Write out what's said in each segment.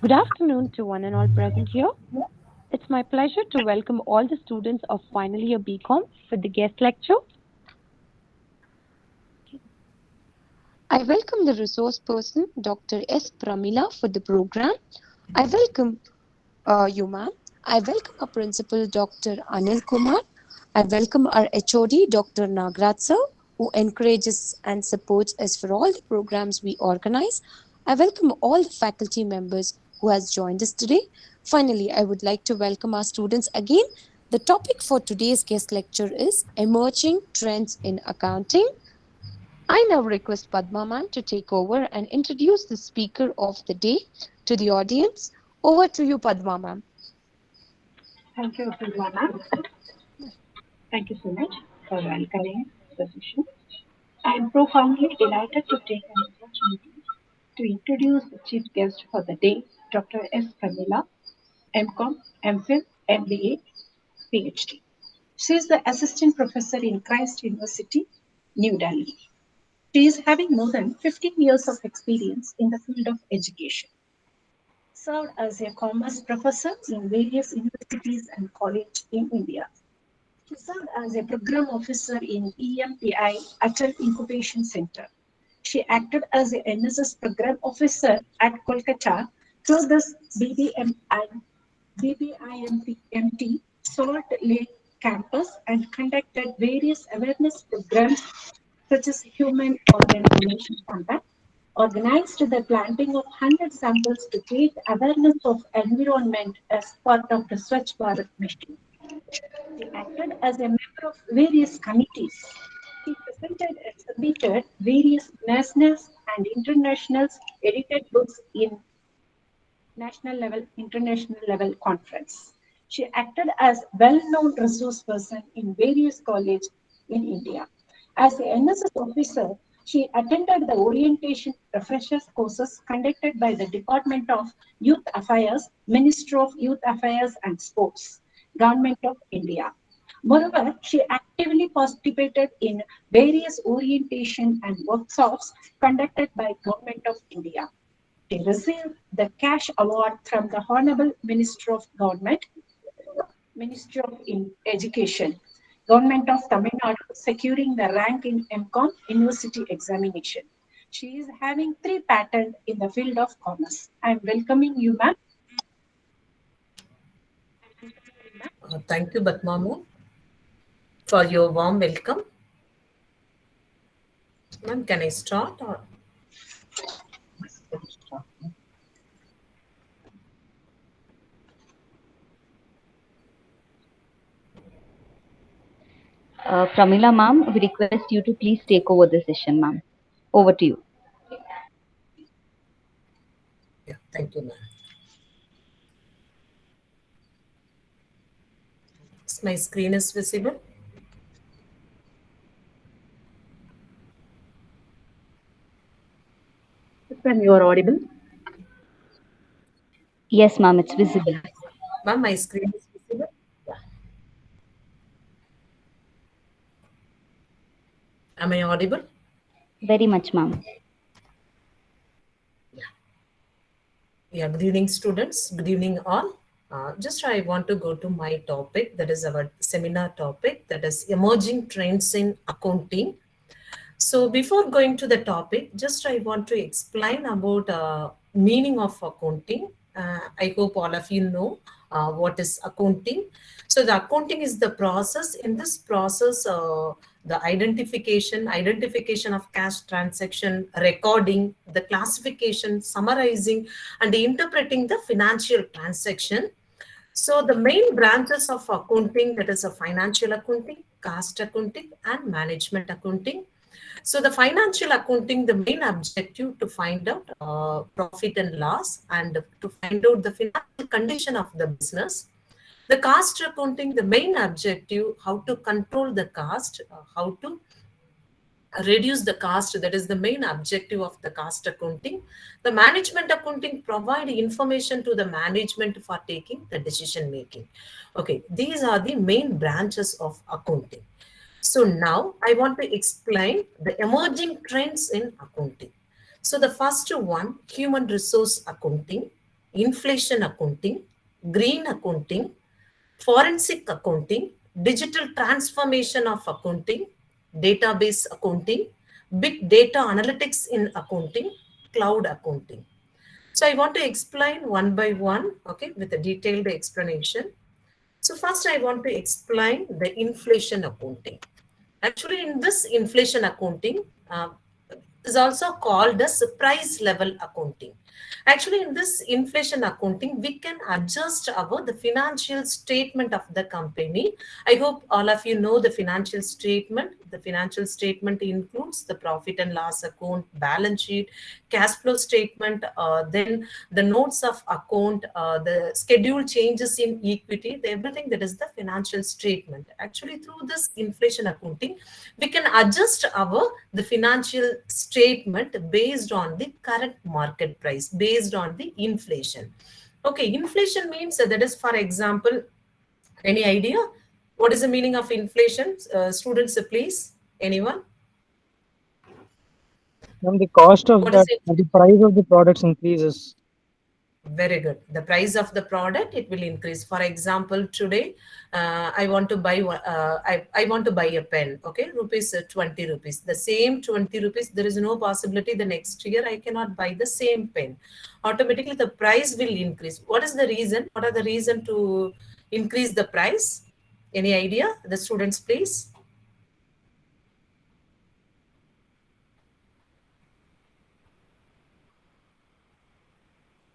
Good afternoon to one and all present here. It's my pleasure to welcome all the students of final year BCom for the guest lecture. I welcome the resource person, Dr. S. Pramila, for the program. I welcome you, ma'am. I welcome our principal, Dr. Anil Kumar. I welcome our HOD, Dr. Nagraj sir, who encourages and supports us for all the programs we organize. I welcome all the faculty members who has joined us today. Finally, I would like to welcome our students again. The topic for today's guest lecture is Emerging Trends in Accounting. I now request Padma ma'am to take over and introduce the speaker of the day to the audience. Over to you, Padma ma'am. Thank you, Silvana. Thank you so much for welcoming the session. I am profoundly delighted to take an opportunity to introduce the chief guest for the day, Dr. S. Kamila, MCom, MPhil, MBA, PhD. She is the assistant professor in Christ University, New Delhi. She is having more than 15 years of experience in the field of education. Served as a commerce professor in various universities and colleges in India. She served as a program officer in EMPI Atal Incubation Center. She acted as a NSS program officer at Kolkata through this BBM and BBIMT Salt Lake campus and conducted various awareness programs such as human organ donation campaign, organized the planting of 100 samples to create awareness of environment as part of the Swachh Bharat mission. She acted as a member of various committees. She presented and submitted various national and international edited books in national level, international level conference. She acted as well-known resource person in various colleges in India. As the NSS officer, she attended the orientation refreshers courses conducted by the Department of Youth Affairs, Ministry of Youth Affairs and Sports, Government of India. Moreover, she actively participated in various orientation and workshops conducted by Government of India. She received the Cash Award from the Honorable Minister of Government, Ministry of Education, Government of Tamil Nadu, securing the rank in MCom University examination. She is having 3 patents in the field of commerce. I am welcoming you, ma'am. Thank you, Batmamu, for your warm welcome. Ma'am, can I start? Or? Pramila ma'am, we request you to please take over the session, ma'am. Over to you. Yeah, thank you, ma'am. My screen is visible. Ma'am, you are audible. Yes, ma'am, it's visible. Ma'am, my screen is visible. Yeah. Am I audible? Very much, ma'am. Yeah, good evening, students. Good evening, all. Just I want to go to my topic, that is our seminar topic, that is emerging trends in accounting. So before going to the topic, just I want to explain about meaning of accounting. I hope all of you know what is accounting. So the accounting is the process. In this process, the identification of cash transaction, recording, the classification, summarizing, and interpreting the financial transaction. So the main branches of accounting, that is a financial accounting, cost accounting, and management accounting. So the financial accounting, the main objective to find out profit and loss and to find out the financial condition of the business. The cost accounting, the main objective, how to control the cost, how to reduce the cost, that is the main objective of the cost accounting. The management accounting provide information to the management for taking the decision making. Okay, these are the main branches of accounting. So now I want to explain the emerging trends in accounting. So the first one, human resource accounting. inflation accounting, green accounting, forensic accounting, digital transformation of accounting, database accounting, big data analytics in accounting, cloud accounting. So I want to explain one by one, okay, with a detailed explanation. So first I want to explain the inflation accounting. Actually, in this inflation accounting is also called as price level accounting. Actually, in this inflation accounting, we can adjust our the financial statement of the company. I hope all of you know the financial statement. The financial statement includes the profit and loss account, balance sheet, cash flow statement, then the notes of account, the schedule changes in equity, everything that is the financial statement. Actually, through this inflation accounting, we can adjust our the financial statement based on the current market price, based on the inflation. Okay, inflation means that is, for example, any idea what is the meaning of inflation? Students, please, anyone? When the cost of What is that, it? the price of the products increases. Very good. The price of the product, it will increase. For example, today I want to buy I want to buy a pen. Okay, rupees 20 rupees. The same 20 rupees. There is no possibility the next year I cannot buy the same pen. Automatically, the price will increase. What is the reason? What are the reason to increase the price? Any idea? The students, please.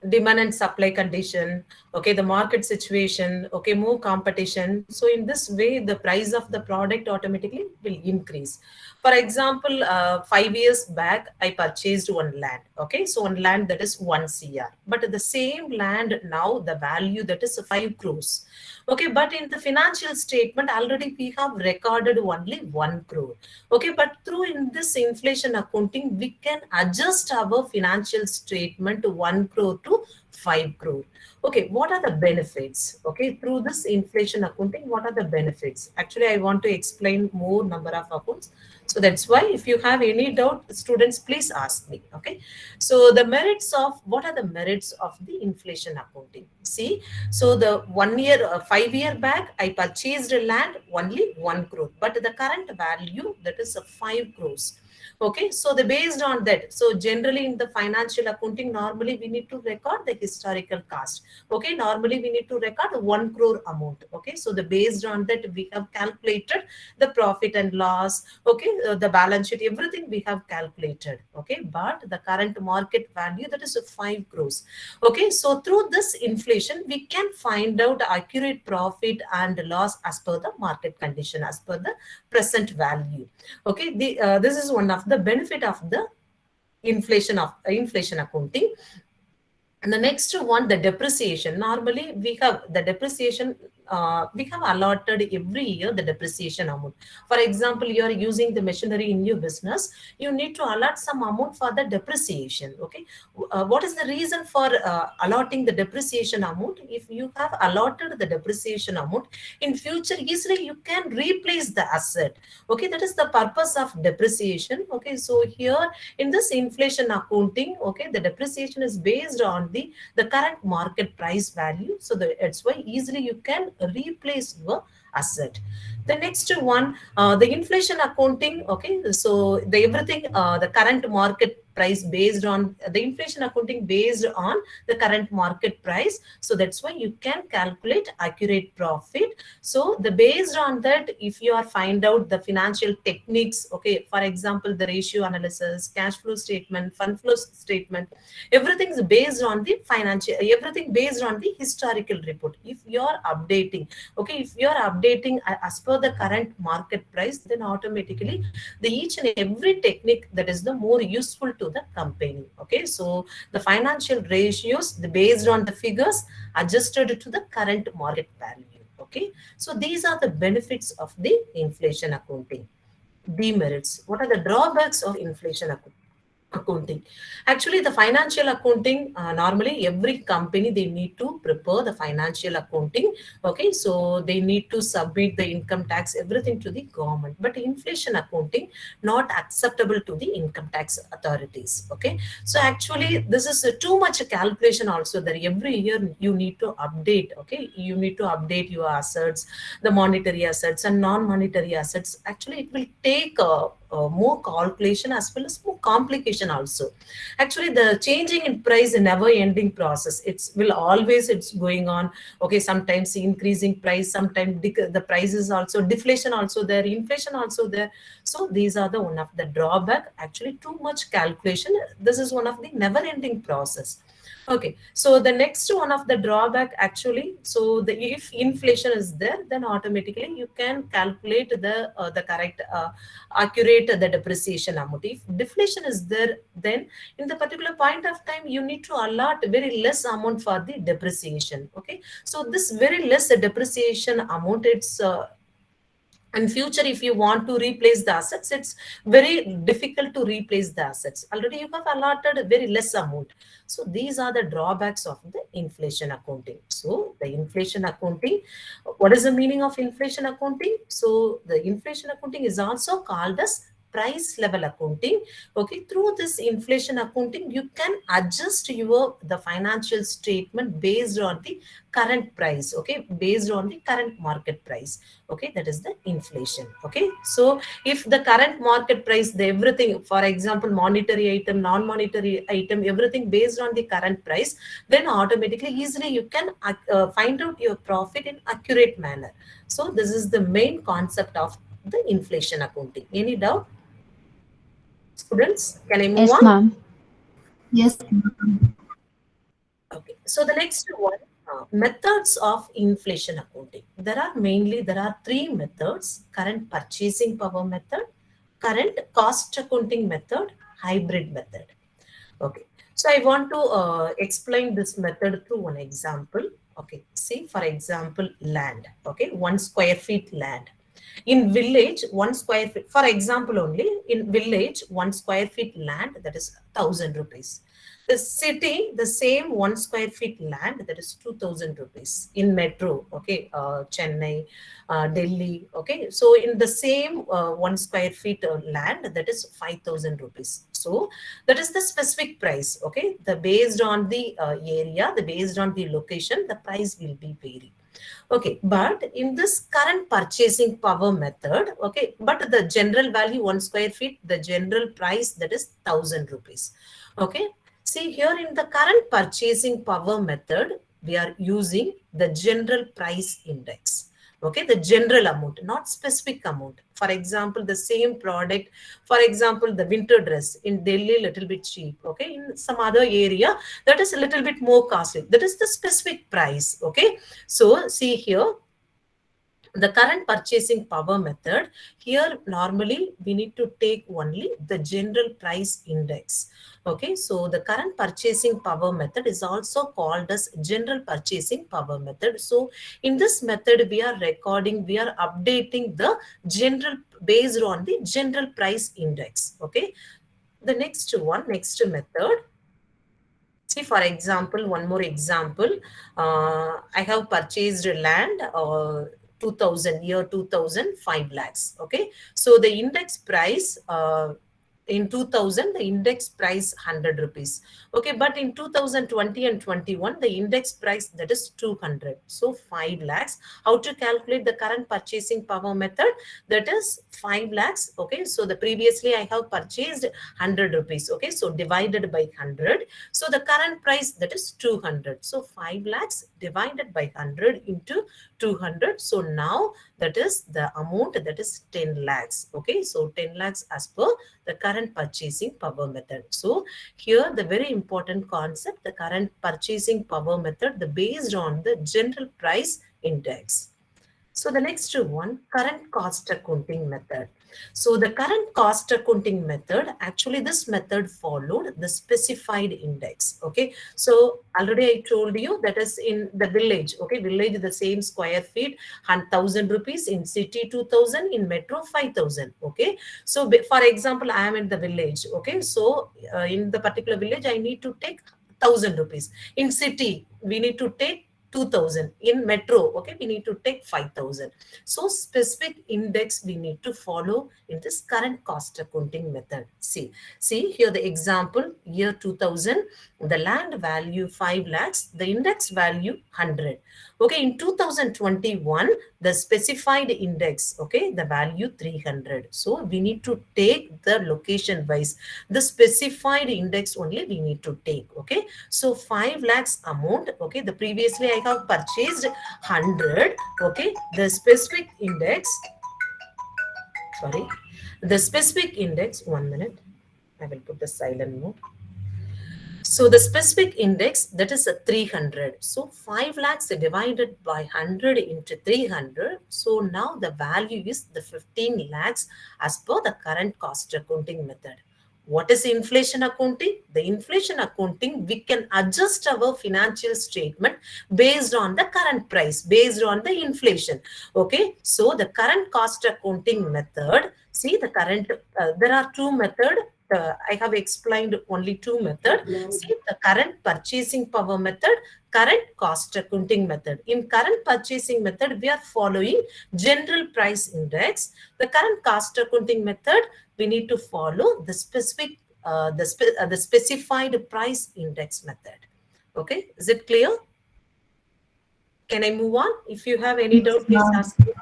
Demand and supply condition, okay, the market situation, okay, more competition. So in this way, the price of the product automatically will increase. For example, 5 years back, I purchased one land. Okay, so one land that is 1 CR, but the same land now the value that is 5 crores. Okay, but in the financial statement already we have recorded only 1 crore. Okay, but through in this inflation accounting, we can adjust our financial statement to 1 crore to 5 crore. Okay, what are the benefits? Okay, through this inflation accounting, what are the benefits? Actually, I want to explain more number of accounts. So that's why if you have any doubt, students, please ask me. Okay, so the merits of what are the merits of the inflation accounting? See, so the 1 year, 5 year back, I purchased a land only 1 crore, but the current value that is 5 crores. Okay, so the based on that, so generally in the financial accounting, normally we need to record the historical cost. Okay, normally we need to record 1 crore amount. Okay, so the based on that we have calculated the profit and loss. Okay, the balance sheet, everything we have calculated. Okay, but the current market value that is 5 crores. Okay, so through this inflation, we can find out accurate profit and loss as per the market condition, as per the present value. Okay, this is one of the benefit of the inflation accounting. And the next one, the depreciation. Normally, we have the depreciation. We have allotted every year the depreciation amount. For example, you are using the machinery in your business. You need to allot some amount for the depreciation. Okay, what is the reason for allotting the depreciation amount? If you have allotted the depreciation amount, in future easily you can replace the asset. Okay, that is the purpose of depreciation. Okay, so here in this inflation accounting, okay, the depreciation is based on the current market price value. So that's why easily you can replace your asset. The next one, the inflation accounting. Okay, so the everything, the current market price based on the inflation accounting based on the current market price. So that's why you can calculate accurate profit. So the based on that, if you are find out the financial techniques, okay, for example, the ratio analysis, cash flow statement, fund flow statement, everything is based on the financial, everything based on the historical report. If you are updating, okay, if you are updating as per the current market price, then automatically the each and every technique that is the more useful to the company. Okay, so the financial ratios, the based on the figures adjusted to the current market value. Okay, so these are the benefits of the inflation accounting. Demerits. What are the drawbacks of inflation accounting? accounting. Actually, the financial accounting, normally every company, they need to prepare the financial accounting. Okay, so they need to submit the income tax, everything to the government. But inflation accounting not acceptable to the income tax authorities. Okay, so actually this is too much calculation also, that every year you need to update. Okay, you need to update your assets, the monetary assets and non-monetary assets. Actually it will take more calculation as well as more complication also. Actually the changing in price is a never ending process. It's will always, it's going on. Okay, sometimes increasing price, sometimes the price is also deflation also there, inflation also there. So these are the one of the drawback. Actually too much calculation, this is one of the never ending process. Okay, so the next one of the drawback, actually, so the if inflation is there, then automatically you can calculate the correct accurate the depreciation amount. If deflation is there, then in the particular point of time you need to allot very less amount for the depreciation. Okay, so this very less depreciation amount, it's in future if you want to replace the assets, it's very difficult to replace the assets. Already you have allotted a very less amount. So these are the drawbacks of the inflation accounting. So the inflation accounting, what is the meaning of inflation accounting? So the inflation accounting is also called as price level accounting. Okay, through this inflation accounting you can adjust your the financial statement based on the current price. Okay, based on the current market price. Okay, that is the inflation. Okay, so if the current market price, the everything, for example monetary item, non-monetary item, everything based on the current price, then automatically easily you can find out your profit in accurate manner. So this is the main concept of the inflation accounting. Any doubt, students? Can I move Yes, on? ma'am. Yes, ma'am. Okay, so the next one, methods of inflation accounting. There are three methods: current purchasing power method, current cost accounting method, hybrid method. Okay, so I want to explain this method through one example. Okay, see, for example, land. Okay, 1 square feet land. In village, 1 square feet, for example, only in village, 1 square feet land, that is 1,000 rupees. The city, the same 1 square feet land, that is 2,000 rupees. In metro, okay, Chennai, Delhi, okay. So in the same 1 square feet land, that is 5,000 rupees. So that is the specific price. Okay, the based on the area, the based on the location, the price will be varied. Okay, but in this current purchasing power method, okay, but the general value 1 square feet, the general price, that is 1,000 rupees. Okay, see here in the current purchasing power method, we are using the general price index. Okay, the general amount, not specific amount. For example, the same product, for example, the winter dress in Delhi, little bit cheap. Okay, in some other area, that is a little bit more costly. That is the specific price. Okay, so see here, the current purchasing power method, here normally we need to take only the general price index. Okay, so the current purchasing power method is also called as general purchasing power method. So in this method we are recording, we are updating the general based on the general price index. Okay, the next one, next method. See, for example, one more example. I have purchased land 2000, year 2000, 5 lakhs. Okay. So the index price in 2000, the index price 100 rupees. Okay. But in 2020 and 21, the index price, that is 200. So 5 lakhs. How to calculate the current purchasing power method? That is 5 lakhs. Okay. So the previously I have purchased 100 rupees. Okay. So divided by 100. So the current price, that is 200. So 5 lakhs divided by 100 into 200. So now that is the amount, that is 10 lakhs. Okay. So 10 lakhs as per the current purchasing power method. So here the very important concept, the current purchasing power method, the based on the general price index. So the next one, current cost accounting method. So the current cost accounting method, actually this method followed the specified index. Okay, so already I told you that is in the village. Okay, village the same square feet, 1,000 rupees, in city 2,000, in metro 5,000. Okay, so for example, I am in the village. Okay, so in the particular village I need to take 1,000 rupees. In city we need to take 2,000. In metro, okay, we need to take 5,000. So specific index we need to follow in this current cost accounting method. See here the example, year 2000, the land value 5 lakhs, the index value 100. Okay, in 2021, the specified index, okay, the value 300. So we need to take the location wise, the specified index only we need to take. Okay, so 5 lakhs amount, okay, the previously I have purchased 100. Okay, the specific index, sorry, the specific index, 1 minute, I will put the silent mode. So the specific index, that is a 300. So 5 lakhs divided by 100 into 300. So now the value is the 15 lakhs as per the current cost accounting method. What is inflation accounting? The inflation accounting, we can adjust our financial statement based on the current price, based on the inflation. Okay, so the current cost accounting method, see the current, there are two methods. I have explained only two methods. See the current purchasing power method, current cost accounting method. In current purchasing method, we are following general price index. The current cost accounting method, we need to follow the specific, the specified price index method. Okay, is it clear? Can I move on? If you have any Yes, doubt, please ma'am. ask me.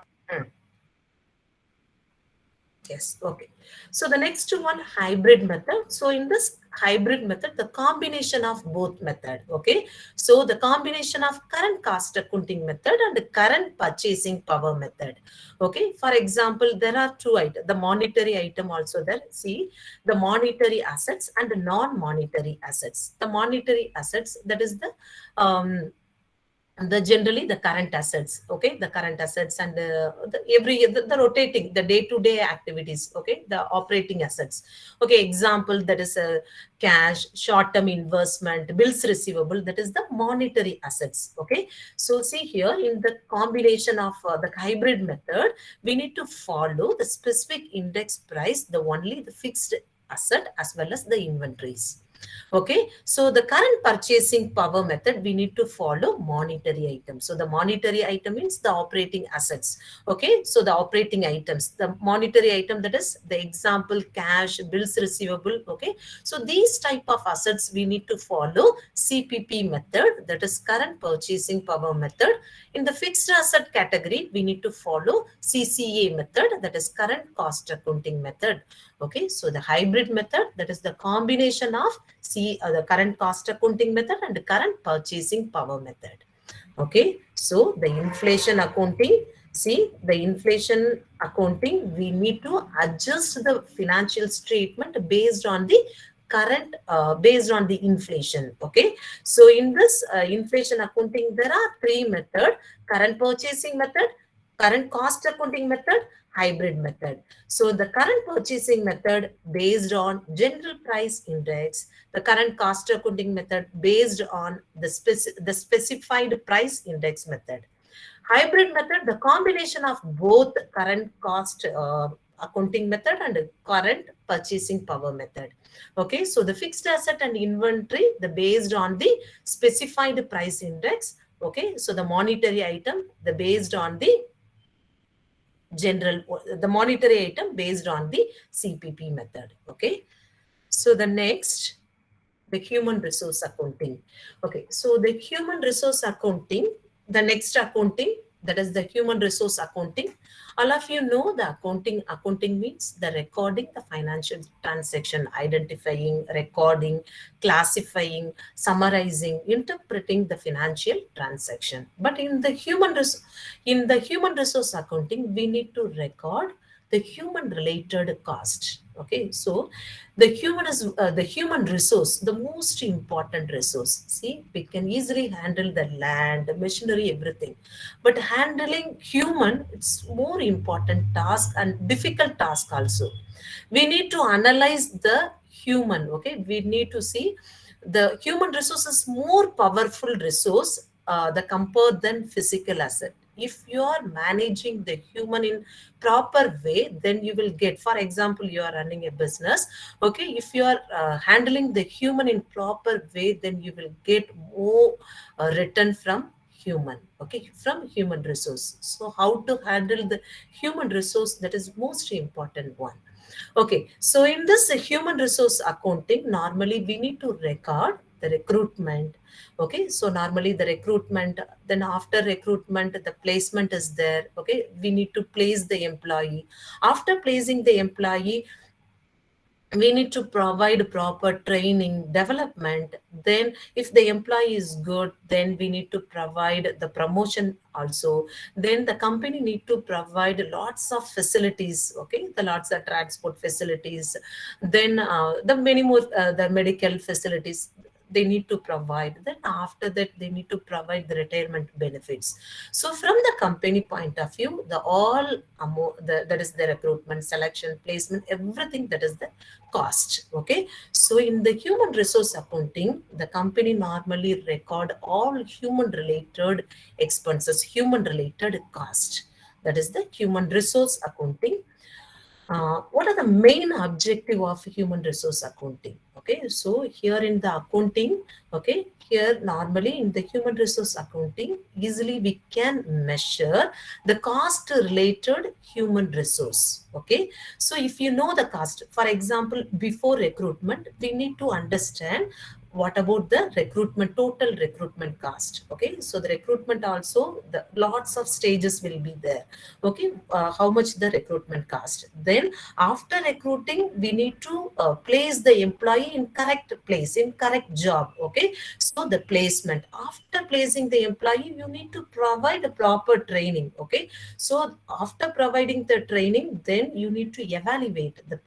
Yes, okay. So the next one, hybrid method. So in this hybrid method, the combination of both method, okay. So the combination of current cost accounting method and the current purchasing power method, okay. For example, there are two items, the monetary item also there. See, the monetary assets and the non-monetary assets. The monetary assets, that is the generally the current assets, okay, the current assets and the rotating, the day-to-day activities, okay, the operating assets. Okay, example, that is a cash, short-term investment, bills receivable, that is the monetary assets. Okay, so see here in the combination of the hybrid method, we need to follow the specific index price, the only the fixed asset as well as the inventories. Okay, so the current purchasing power method, we need to follow monetary items. So the monetary item means the operating assets. Okay, so the operating items, the monetary item, that is the example, cash, bills receivable. Okay, so these type of assets we need to follow CPP method, that is current purchasing power method. In the fixed asset category, we need to follow CCA method, that is current cost accounting method. Okay, so the hybrid method, that is the combination of the current cost accounting method and the current purchasing power method. Okay, so the inflation accounting, see the inflation accounting, we need to adjust the financial statement based on the current, based on the inflation. Okay, so in this inflation accounting, there are three methods: current purchasing method, current cost accounting method, hybrid method. So the current purchasing method based on general price index, the current cost accounting method based on the specified price index method. Hybrid method, the combination of both current cost accounting method and current purchasing power method. Okay, so the fixed asset and inventory, the based on the specified price index. Okay, so the monetary item, the based on the general, the monetary item based on the CPP method. Okay, so the next, the human resource accounting. Okay, so the human resource accounting, the next accounting, that is the human resource accounting. All of you know the accounting means the recording the financial transaction, identifying, recording, classifying, summarizing, interpreting the financial transaction. But in the human resource accounting, we need to record the human related cost. Okay, so the human resource, the most important resource. See, we can easily handle the land, the machinery, everything, but handling human, it's more important task and difficult task also. We need to analyze the human. Okay, we need to see the human resource is more powerful resource the compared than physical asset. If you are managing the human in proper way, then you will get, for example, you are running a business. Okay, if you are handling the human in proper way, then you will get more return from human. Okay, from human resource. So how to handle the human resource, that is most important one. Okay, so in this human resource accounting, normally we need to record the recruitment. Okay, so normally the recruitment, then after recruitment, the placement is there. Okay, we need to place the employee. After placing the employee, we need to provide proper training development. Then if the employee is good, then we need to provide the promotion also. Then the company need to provide lots of facilities. Okay, the lots of transport facilities, then the many more the medical facilities they need to provide. Then after that, they need to provide the retirement benefits. So from the company point of view, the all that is the recruitment, selection, placement, everything, that is the cost. Okay, so in the human resource accounting, the company normally record all human related expenses, human related cost. That is the human resource accounting. What are the main objective of human resource accounting? Okay, so here in the accounting, okay, here normally in the human resource accounting, easily we can measure the cost related human resource. Okay, so if you know the cost, for example, before recruitment, we need to understand what about the recruitment, total recruitment cost. Okay, so the recruitment also, the lots of stages will be there. Okay, how much the recruitment cost. Then after recruiting, we need to place the employee in correct place, in correct job. Okay, so the placement, after placing the employee, you need to provide a proper training. Okay, so after providing the training, then you need to evaluate the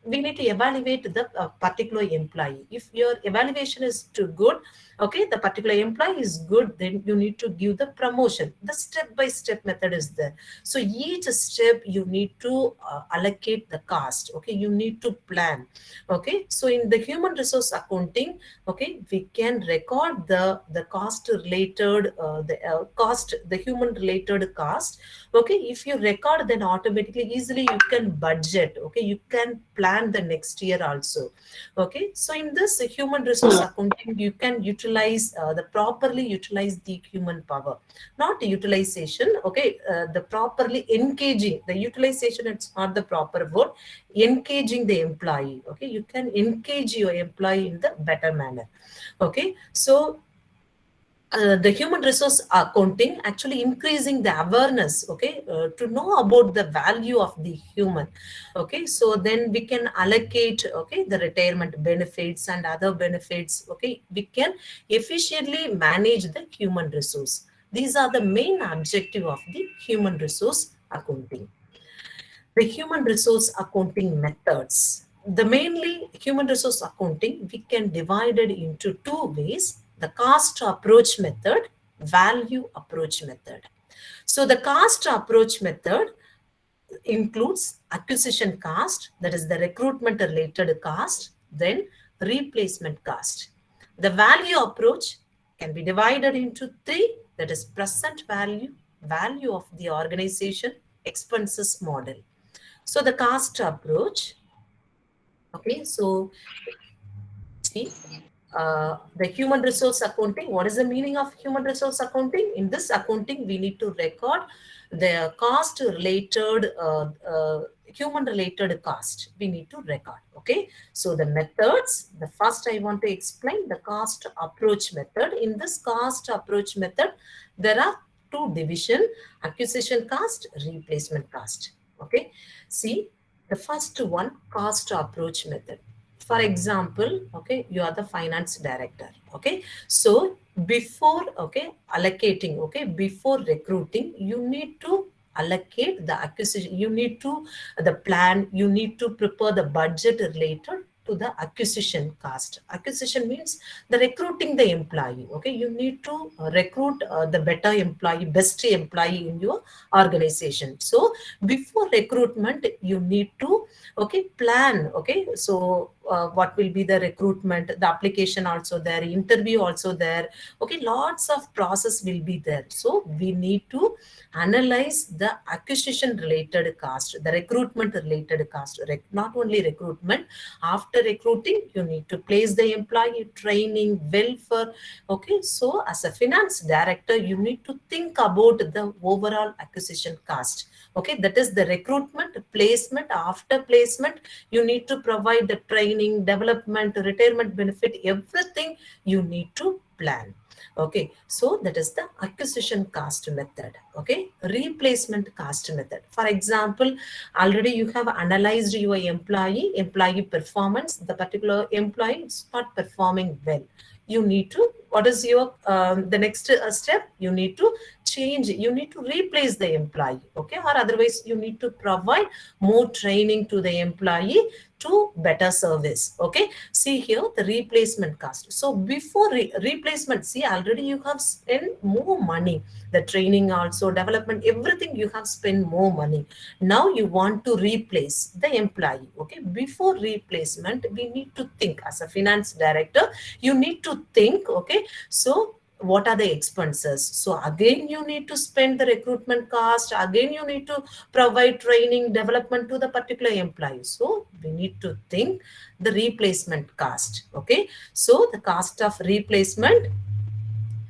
we need to evaluate the particular employee. If your evaluation is too good, okay, the particular employee is good, then you need to give the promotion. The step by step method is there. So each step you need to allocate the cost. Okay, you need to plan. Okay, so in the human resource accounting, okay, we can record the cost related the cost, the human related cost. Okay, if you record, then automatically easily you can budget. Okay, you can plan the next year also. Okay, so in this human resource accounting, you can utilize the properly utilize the human power, not utilization. Okay, the properly engaging the utilization, it's not the proper word. Engaging the employee. Okay, you can engage your employee in the better manner. Okay, so the human resource accounting actually increasing the awareness. Okay, to know about the value of the human. Okay, so then we can allocate, okay, the retirement benefits and other benefits. Okay, we can efficiently manage the human resource. These are the main objective of the human resource accounting. The human resource accounting methods. The mainly human resource accounting, we can divide it into two ways: the cost approach method, value approach method. So the cost approach method includes acquisition cost, that is the recruitment related cost, then replacement cost. The value approach can be divided into three, that is present value, value of the organization, expenses model. So the cost approach, okay, so see, the human resource accounting. What is the meaning of human resource accounting? In this accounting, we need to record the cost related, human related cost. We need to record. Okay, so the methods. The first I want to explain the cost approach method. In this cost approach method, there are two division: acquisition cost, replacement cost. Okay, see the first one, cost approach method. For example, okay, you are the finance director. Okay, so before, okay, allocating, okay, before recruiting, you need to allocate the acquisition. You need to the plan. You need to prepare the budget related to the acquisition cost. Acquisition means the recruiting the employee. Okay, you need to recruit the better employee, best employee in your organization. So before recruitment, you need to plan. Okay, so what will be the recruitment, the application also there, interview also there. Okay, lots of process will be there. So we need to analyze the acquisition related cost, the recruitment related cost. Not only recruitment, after recruiting you need to place the employee, training, welfare. Okay, so as a finance director you need to think about the overall acquisition cost. Okay, that is the recruitment, placement. After placement you need to provide the training, development, retirement benefit, everything you need to plan. Okay, so that is the acquisition cost method. Okay, replacement cost method. For example, already you have analyzed your employee performance. The particular employee is not performing well. You need to, what is your the next step? You need to change, you need to replace the employee. Okay, or otherwise you need to provide more training to the employee to better service. Okay, see here the replacement cost. So before replacement, see already you have spent more money, the training also, development, everything you have spent more money. Now you want to replace the employee. Okay, before replacement we need to think, as a finance director you need to think. Okay, so what are the expenses? So again you need to spend the recruitment cost, again you need to provide training, development to the particular employee. So we need to think the replacement cost. Okay, so the cost of replacement,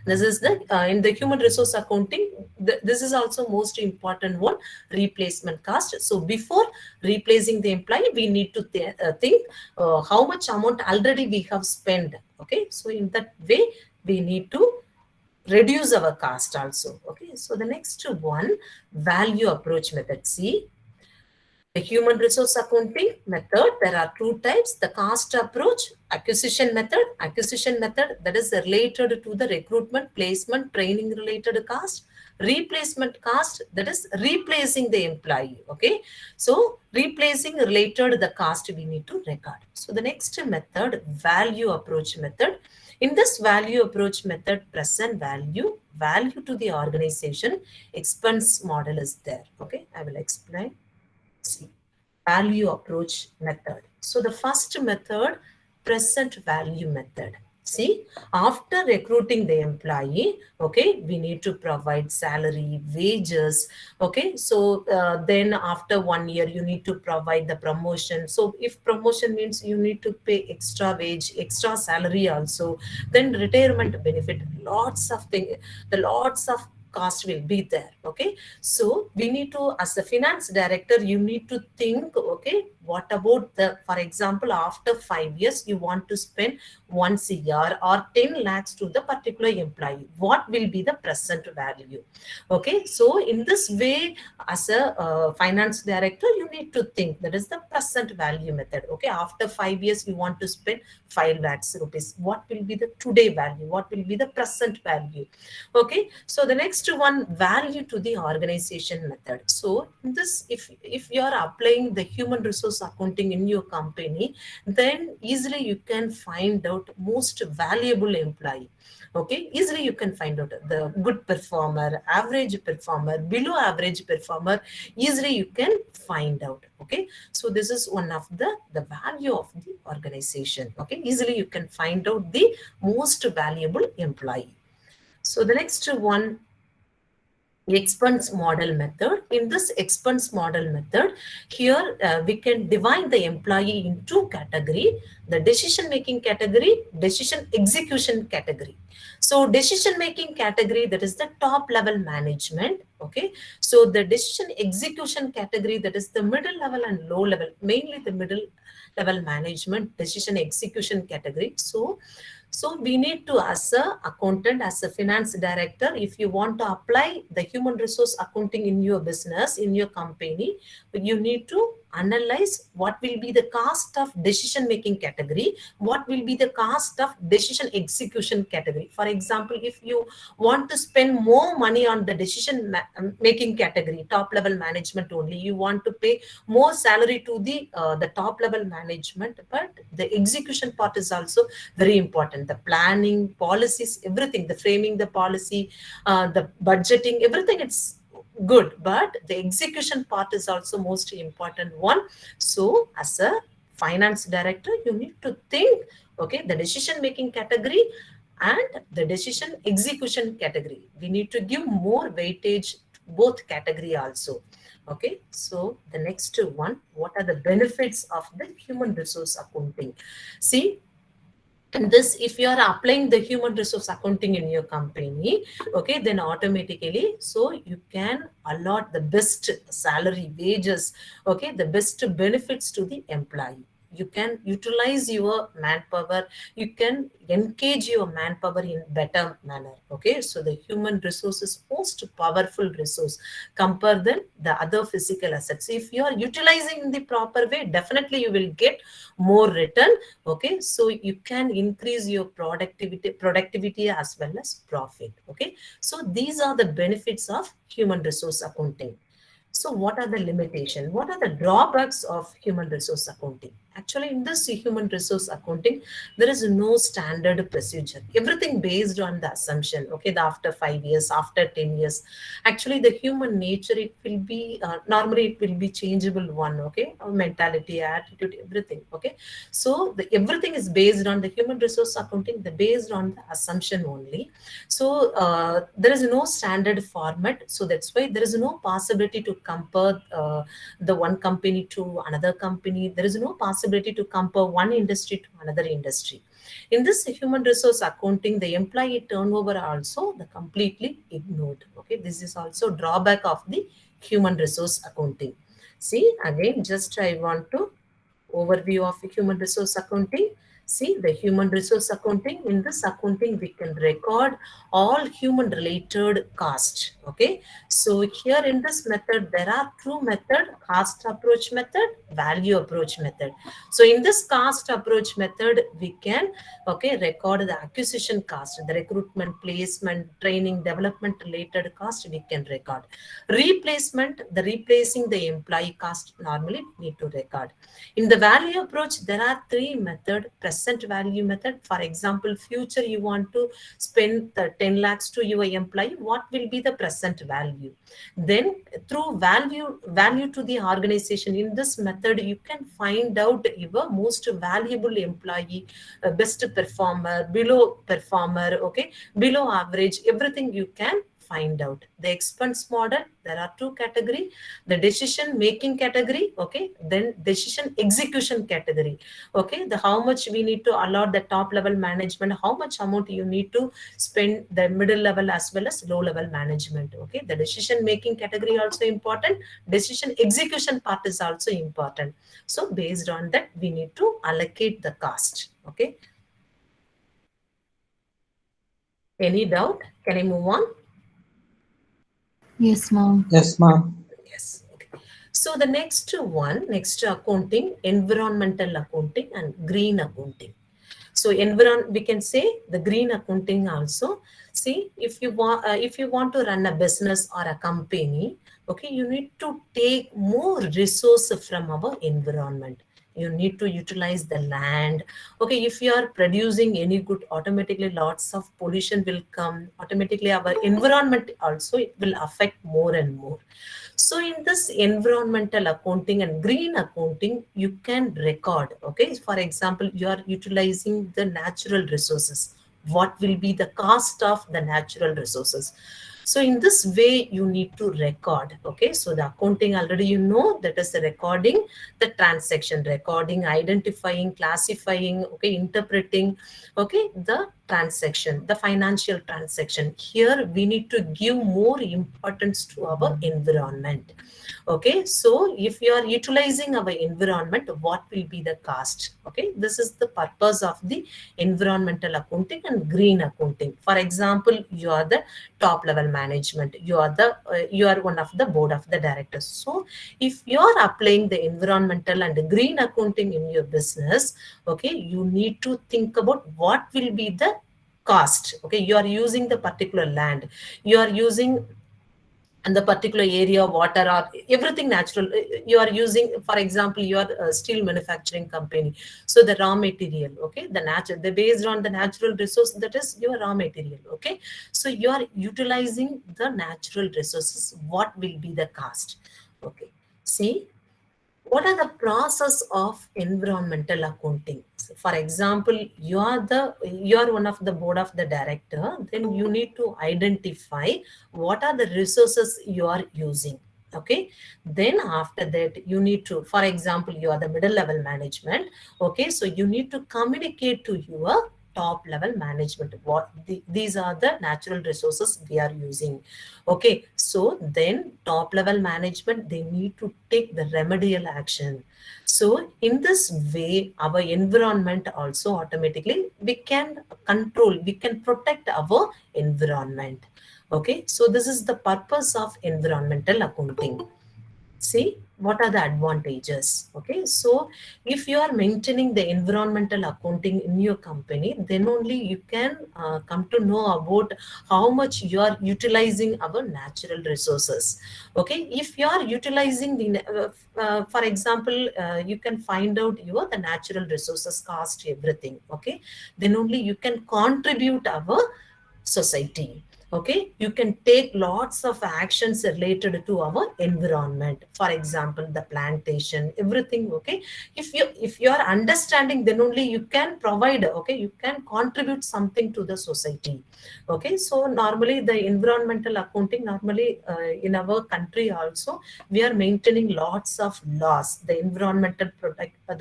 this is the in the human resource accounting, this is also most important one, replacement cost. So before replacing the employee we need to think how much amount already we have spent. Okay, so in that way we need to reduce our cost also. Okay, so the next one, value approach method. See, the human resource accounting method, there are two types: the cost approach, acquisition method. Acquisition method, that is related to the recruitment, placement, training related cost. Replacement cost, that is replacing the employee. Okay, so replacing related the cost we need to record. So the next method, value approach method. In this value approach method, present value to the organization, expense model is there. Okay, I will explain. See, value approach method. So the first method, present value method. See, after recruiting the employee, okay, we need to provide salary, wages. Okay, so then after 1 year you need to provide the promotion. So if promotion means you need to pay extra wage, extra salary also. Then retirement benefit, lots of things, the lots of cost will be there. Okay, so we need to, as a finance director you need to think, okay, what about the, for example, after 5 years you want to spend once a year or 10 lakhs to the particular employee, what will be the present value? Okay, so in this way, as a finance director you need to think, that is the present value method. Okay, after 5 years you want to spend 5 lakhs rupees, what will be the today value, what will be the present value? Okay, so the next one, value to the organization method. So this, if you are applying the human resource accounting in your company, then easily you can find out most valuable employee. Okay, easily you can find out the good performer, average performer, below average performer, easily you can find out. Okay, so this is one of the value of the organization. Okay, easily you can find out the most valuable employee. So the next one, expense model method. In this expense model method, here we can divide the employee in two category: the decision making category, decision execution category. So decision making category, that is the top level management. Okay, so the decision execution category, that is the middle level and low level, mainly the middle level management, decision execution category. So we need to, as a accountant, as a finance director, if you want to apply the human resource accounting in your business, in your company, you need to analyze what will be the cost of decision making category, what will be the cost of decision execution category. For example, if you want to spend more money on the decision making category, top level management only, you want to pay more salary to the top level management, but the execution part is also very important. The planning, policies, everything, the framing the policy, the budgeting, everything, it's good, but the execution part is also most important one. So as a finance director, you need to think, okay, the decision making category and the decision execution category, we need to give more weightage to both category also. Okay, so the next one, what are the benefits of the human resource accounting? See, and this, if you are applying the human resource accounting in your company, okay, then automatically, so you can allot the best salary, wages, okay, the best benefits to the employee. You can utilize your manpower, you can engage your manpower in better manner. Okay, so the human resource is most powerful resource compared than the other physical assets. If you are utilizing in the proper way, definitely you will get more return. Okay, so you can increase your productivity as well as profit. Okay, so these are the benefits of human resource accounting. So what are the limitations? What are the drawbacks of human resource accounting? Actually, in this human resource accounting, there is no standard procedure. Everything based on the assumption, okay, the after 5 years, after 10 years. Actually, the human nature, it will be, normally it will be changeable one, okay, mentality, attitude, everything, okay. So everything is based on the human resource accounting, based on the assumption only. So there is no standard format. So that's why there is no possibility to compare the one company to another company. There is no possibility to compare one industry to another industry. In this human resource accounting, the employee turnover also the completely ignored. Okay, this is also drawback of the human resource accounting. See, again, just I want to overview of human resource accounting. See, the human resource accounting, in this accounting, we can record all human related cost. Okay, so here in this method, there are two method: cost approach method, value approach method. So in this cost approach method, we can, okay, record the acquisition cost, the recruitment, placement, training, development related cost, we can record. Replacement, the replacing the employee cost, normally we need to record. In the value approach, there are three methods. Present value method, for example, future you want to spend the 10 lakhs to your employee, what will be the present value? Then through value to the organization, in this method, you can find out your most valuable employee, best performer, below performer, okay, below average, everything you can find out. The expense model, there are two category: the decision making category, okay, then decision execution category. Okay, the how much we need to allot the top level management, how much amount you need to spend the middle level as well as low level management. Okay, the decision making category also important, decision execution part is also important. So based on that, we need to allocate the cost. Okay, any doubt? Can I move on? Yes, ma'am. Yes, ma'am. Yes. Okay. So the next one, next accounting, environmental accounting and green accounting. So we can say the green accounting also. See, if you want to run a business or a company, okay, you need to take more resources from our environment. You need to utilize the land. Okay, if you are producing any good, automatically lots of pollution will come. Automatically our environment also, it will affect more and more. So in this environmental accounting and green accounting, you can record, okay, for example, you are utilizing the natural resources. What will be the cost of the natural resources? So in this way, you need to record. Okay, so the accounting already you know, that is the recording, the transaction, recording, identifying, classifying, okay, interpreting, okay, the transaction, the financial transaction. Here we need to give more importance to our environment. Okay, so if you are utilizing our environment, what will be the cost? Okay, this is the purpose of the environmental accounting and green accounting. For example, you are the top level management. You are one of the board of the directors. So if you are applying the environmental and green accounting in your business, okay, you need to think about what will be the cost. Okay, you are using the particular land, you are using and the particular area, water or everything natural you are using. For example, you are a steel manufacturing company, so the raw material, okay, the natural, the based on the natural resource, that is your raw material. Okay, so you are utilizing the natural resources, what will be the cost? Okay, see, what are the process of environmental accounting? So for example, you are one of the board of the director, then you need to identify what are the resources you are using. Okay, then after that you need to, for example, you are the middle level management. Okay, so you need to communicate to your top level management what these are the natural resources we are using. Okay, so then top level management, they need to take the remedial action. So in this way, our environment also automatically, we can control, we can protect our environment. Okay, so this is the purpose of environmental accounting. See, what are the advantages? Okay, so if you are maintaining the environmental accounting in your company, then only you can come to know about how much you are utilizing our natural resources. Okay, if you are utilizing the for example, you can find out your the natural resources cost, everything. Okay, then only you can contribute our society. Okay, you can take lots of actions related to our environment, for example, the plantation, everything. Okay, if you are understanding, then only you can provide, okay, you can contribute something to the society. Okay, so normally the environmental accounting, normally in our country also, we are maintaining lots of laws, the environmental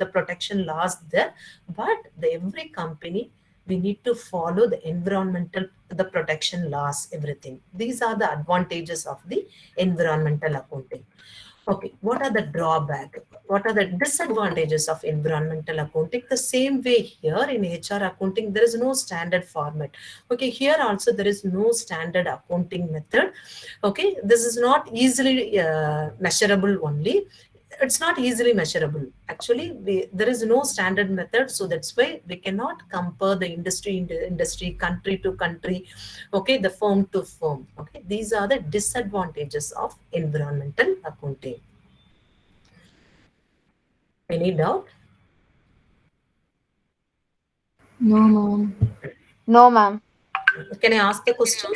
the protection laws there. But the every company, we need to follow the environmental, the protection laws, everything. These are the advantages of the environmental accounting. Okay, what are the drawback? What are the disadvantages of environmental accounting? The same way here in HR accounting, there is no standard format. Okay, here also there is no standard accounting method. Okay, this is not easily measurable only. It's not easily measurable. Actually, there is no standard method, so that's why we cannot compare the industry, country to country. Okay, the firm to firm. Okay, these are the disadvantages of environmental accounting. Any doubt? No, ma'am. No, ma'am. Can I ask the question?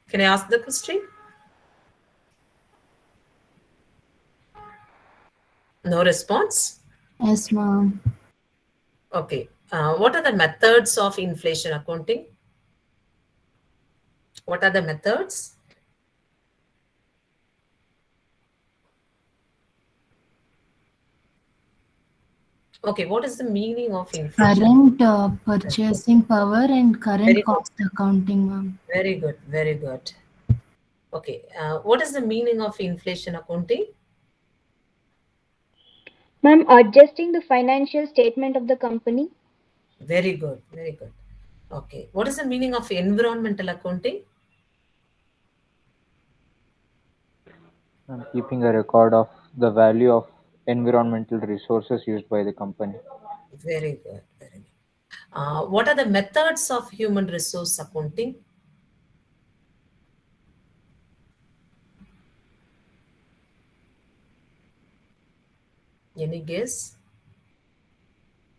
Can I ask the question? No response? Yes, ma'am. Okay. What are the methods of inflation accounting? What are the methods? Okay, what is the meaning of inflation? Current purchasing power and current Very good. cost accounting, ma'am. Very good. Very good. Okay. What is the meaning of inflation accounting? Ma'am, adjusting the financial statement of the company. Very good. Very good. Okay. What is the meaning of environmental accounting? And keeping a record of the value of environmental resources used by the company. Very good. Very good. What are the methods of human resource accounting? Any guess?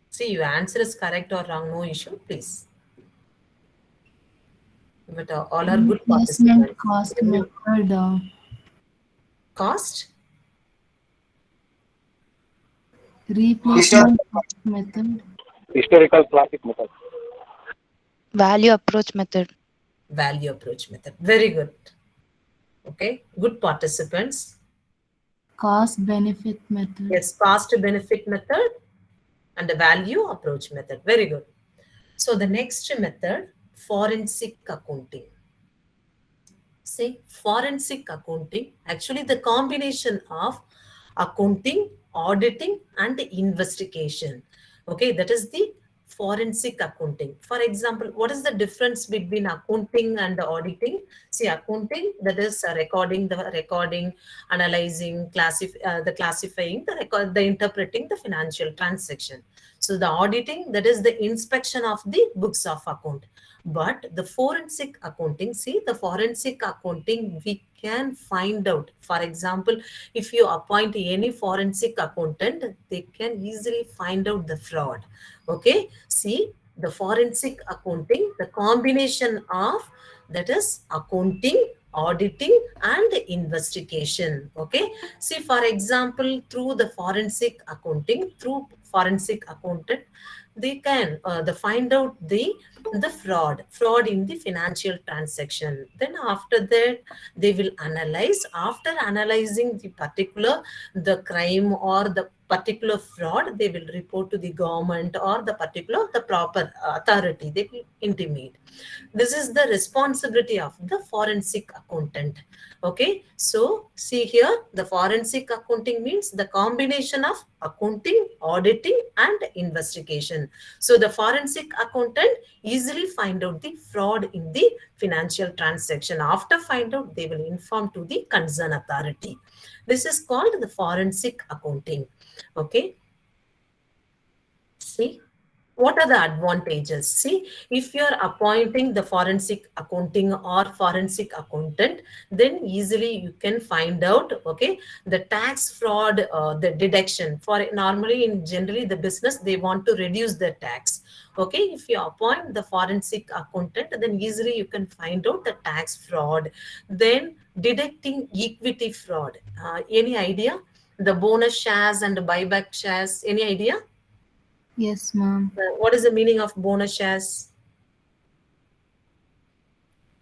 See, your answer is correct or wrong, no issue, please. But all are good Replacement participants. cost method. Cost? Replacement cost method. Historical classic method. Value approach method. Value approach method. Very good. Okay, good participants. Cost benefit method. Yes, cost benefit method and the value approach method. Very good. So the next method, forensic accounting. Say forensic accounting, actually the combination of accounting, auditing and investigation. Okay, that is the forensic accounting. For example, what is the difference between accounting and auditing? See, accounting, that is recording, analyzing, the classifying, the interpreting the financial transaction. So the auditing, that is the inspection of the books of account. But the forensic accounting, see, the forensic accounting, we can find out. For example, if you appoint any forensic accountant, they can easily find out the fraud. Okay, see, the forensic accounting, the combination of, that is accounting, auditing, and investigation. Okay, see, for example, through the forensic accounting, through forensic accountant, they can find out the fraud in the financial transaction. Then after that, they will analyze. After analyzing the crime or the particular fraud, they will report to the government or the proper authority. They will intimate. This is the responsibility of the forensic accountant. Okay, so see here, the forensic accounting means the combination of accounting, auditing, and investigation. So the forensic accountant easily find out the fraud in the financial transaction. After find out, they will inform to the concerned authority. This is called the forensic accounting. Okay, see, what are the advantages? See, if you're appointing the forensic accounting or forensic accountant, then easily you can find out, okay, the tax fraud, the deduction. For normally, in generally the business, they want to reduce the tax. Okay, if you appoint the forensic accountant, then easily you can find out the tax fraud. Then detecting equity fraud. Any idea? The bonus shares and buyback shares, any idea? Yes, ma'am. What is the meaning of bonus shares?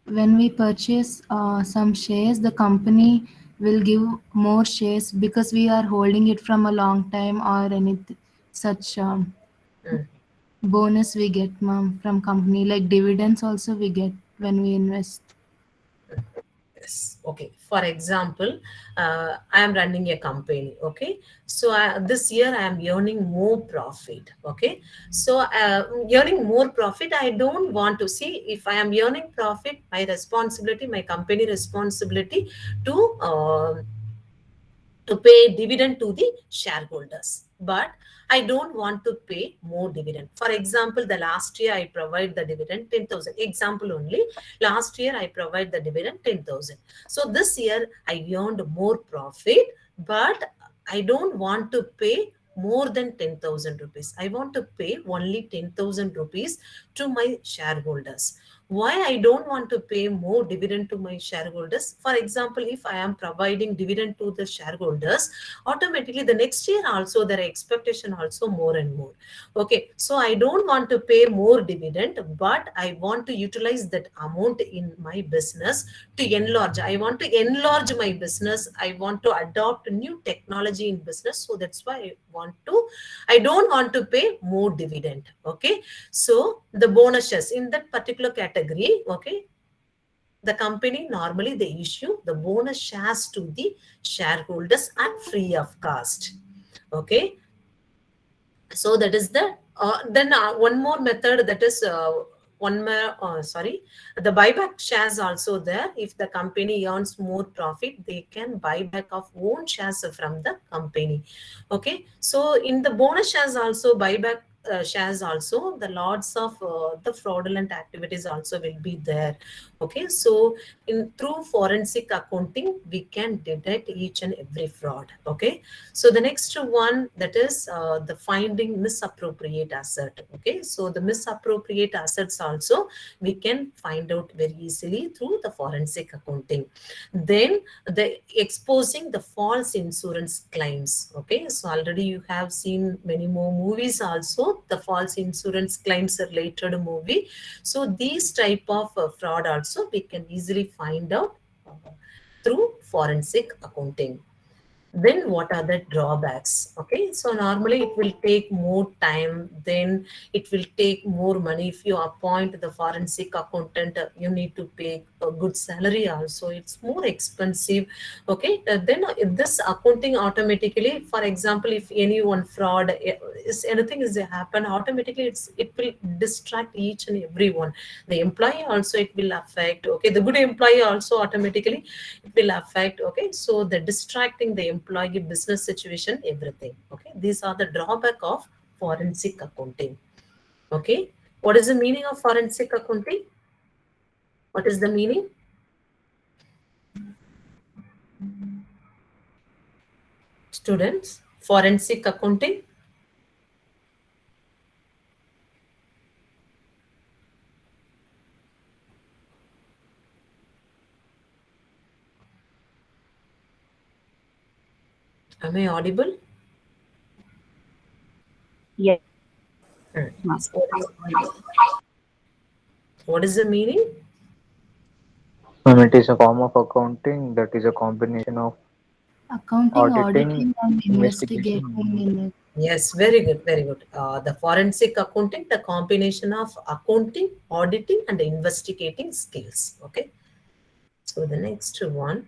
When we purchase some shares, the company will give more shares because we are holding it from a long time or anything such bonus we get, ma'am, from company. Like dividends also we get when we invest. Yes. Okay. For example, I am running a company. Okay. So this year I am earning more profit. Okay. So earning more profit, I don't want to see if I am earning profit, my responsibility, my company responsibility to pay dividend to the shareholders. But I don't want to pay more dividend. For example, the last year I provide the dividend 10,000. Example only. Last year I provide the dividend 10,000. So this year I earned more profit, but I don't want to pay more than 10,000 rupees. I want to pay only 10,000 rupees to my shareholders. Why I don't want to pay more dividend to my shareholders? For example, if I am providing dividend to the shareholders, automatically the next year also their expectation also more and more. Okay, so I don't want to pay more dividend, but I want to utilize that amount in my business to enlarge. I want to enlarge my business. I want to adopt new technology in business. So that's why I don't want to pay more dividend. Okay, so the bonuses in that particular category, okay, the company normally they issue the bonus shares to the shareholders at free of cost. Okay, so that is the then one more method, that is one more sorry, the buyback shares also there. If the company earns more profit, they can buy back of own shares from the company. Okay, so in the bonus shares also, buyback shares also, the lots of the fraudulent activities also will be there. Okay, so in through forensic accounting we can detect each and every fraud. Okay, so the next one, that is the finding misappropriate asset. Okay, so the misappropriate assets also we can find out very easily through the forensic accounting. Then the exposing the false insurance claims. Okay, so already you have seen many more movies also, the false insurance claims related movie. So these type of fraud also we can easily find out through forensic accounting. Then what are the drawbacks? Okay, so normally it will take more time, then it will take more money. If you appoint the forensic accountant, you need to pay a good salary also, it's more expensive. Okay, then this accounting automatically, for example, if any one fraud is anything is happen, automatically it will distract each and everyone. The employee also it will affect. Okay, the good employee also automatically it will affect. Okay, so the distracting the employee, business situation, everything. Okay, these are the drawback of forensic accounting. Okay, what is the meaning of forensic accounting? What is the meaning? Students, forensic accounting. Am I audible? Yes, Hmm. ma'am. What is the meaning? It is a form of accounting that is a combination of Accounting, auditing, auditing, and investigation, investigating and in it. Yes, very good, very good. The forensic accounting, the combination of accounting, auditing, and investigating skills. Okay. So the next one.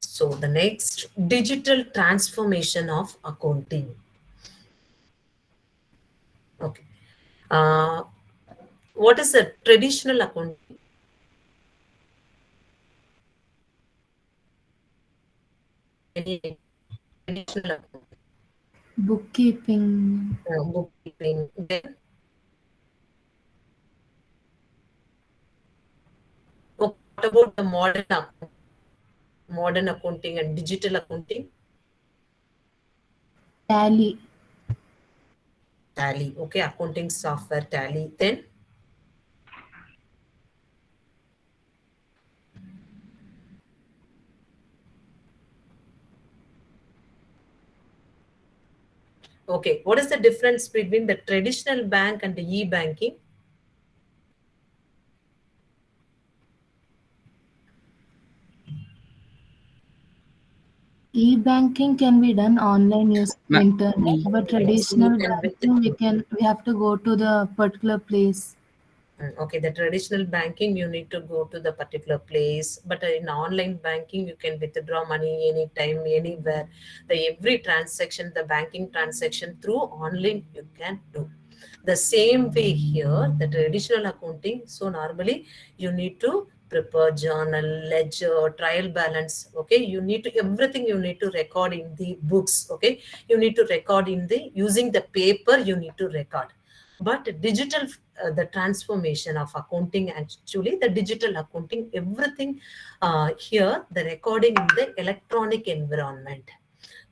So the next, digital transformation of accounting. Okay. Uh, what is a traditional accounting? Any traditional accounting, Bookkeeping, bookkeeping. Then, okay, what about the modern accounting and digital accounting? tally, Tally. Okay, accounting software Tally. Then, okay, what is the difference between the traditional bank and the e-banking? e-banking can be done online using internet, but Yes, you traditional can with banking we have to go to the particular place. okay, the traditional banking you need to go to the particular place, but in online banking you can withdraw money anytime, anywhere. The every transaction, the banking transaction through online you can do. The same way here, the traditional accounting. So normally you need to prepare journal, ledger, trial balance. Okay, you need to everything you need to record in the books. Okay, you need to record in the using the paper. You need to record, but digital the transformation of accounting, actually the digital accounting, everything here the recording in the electronic environment.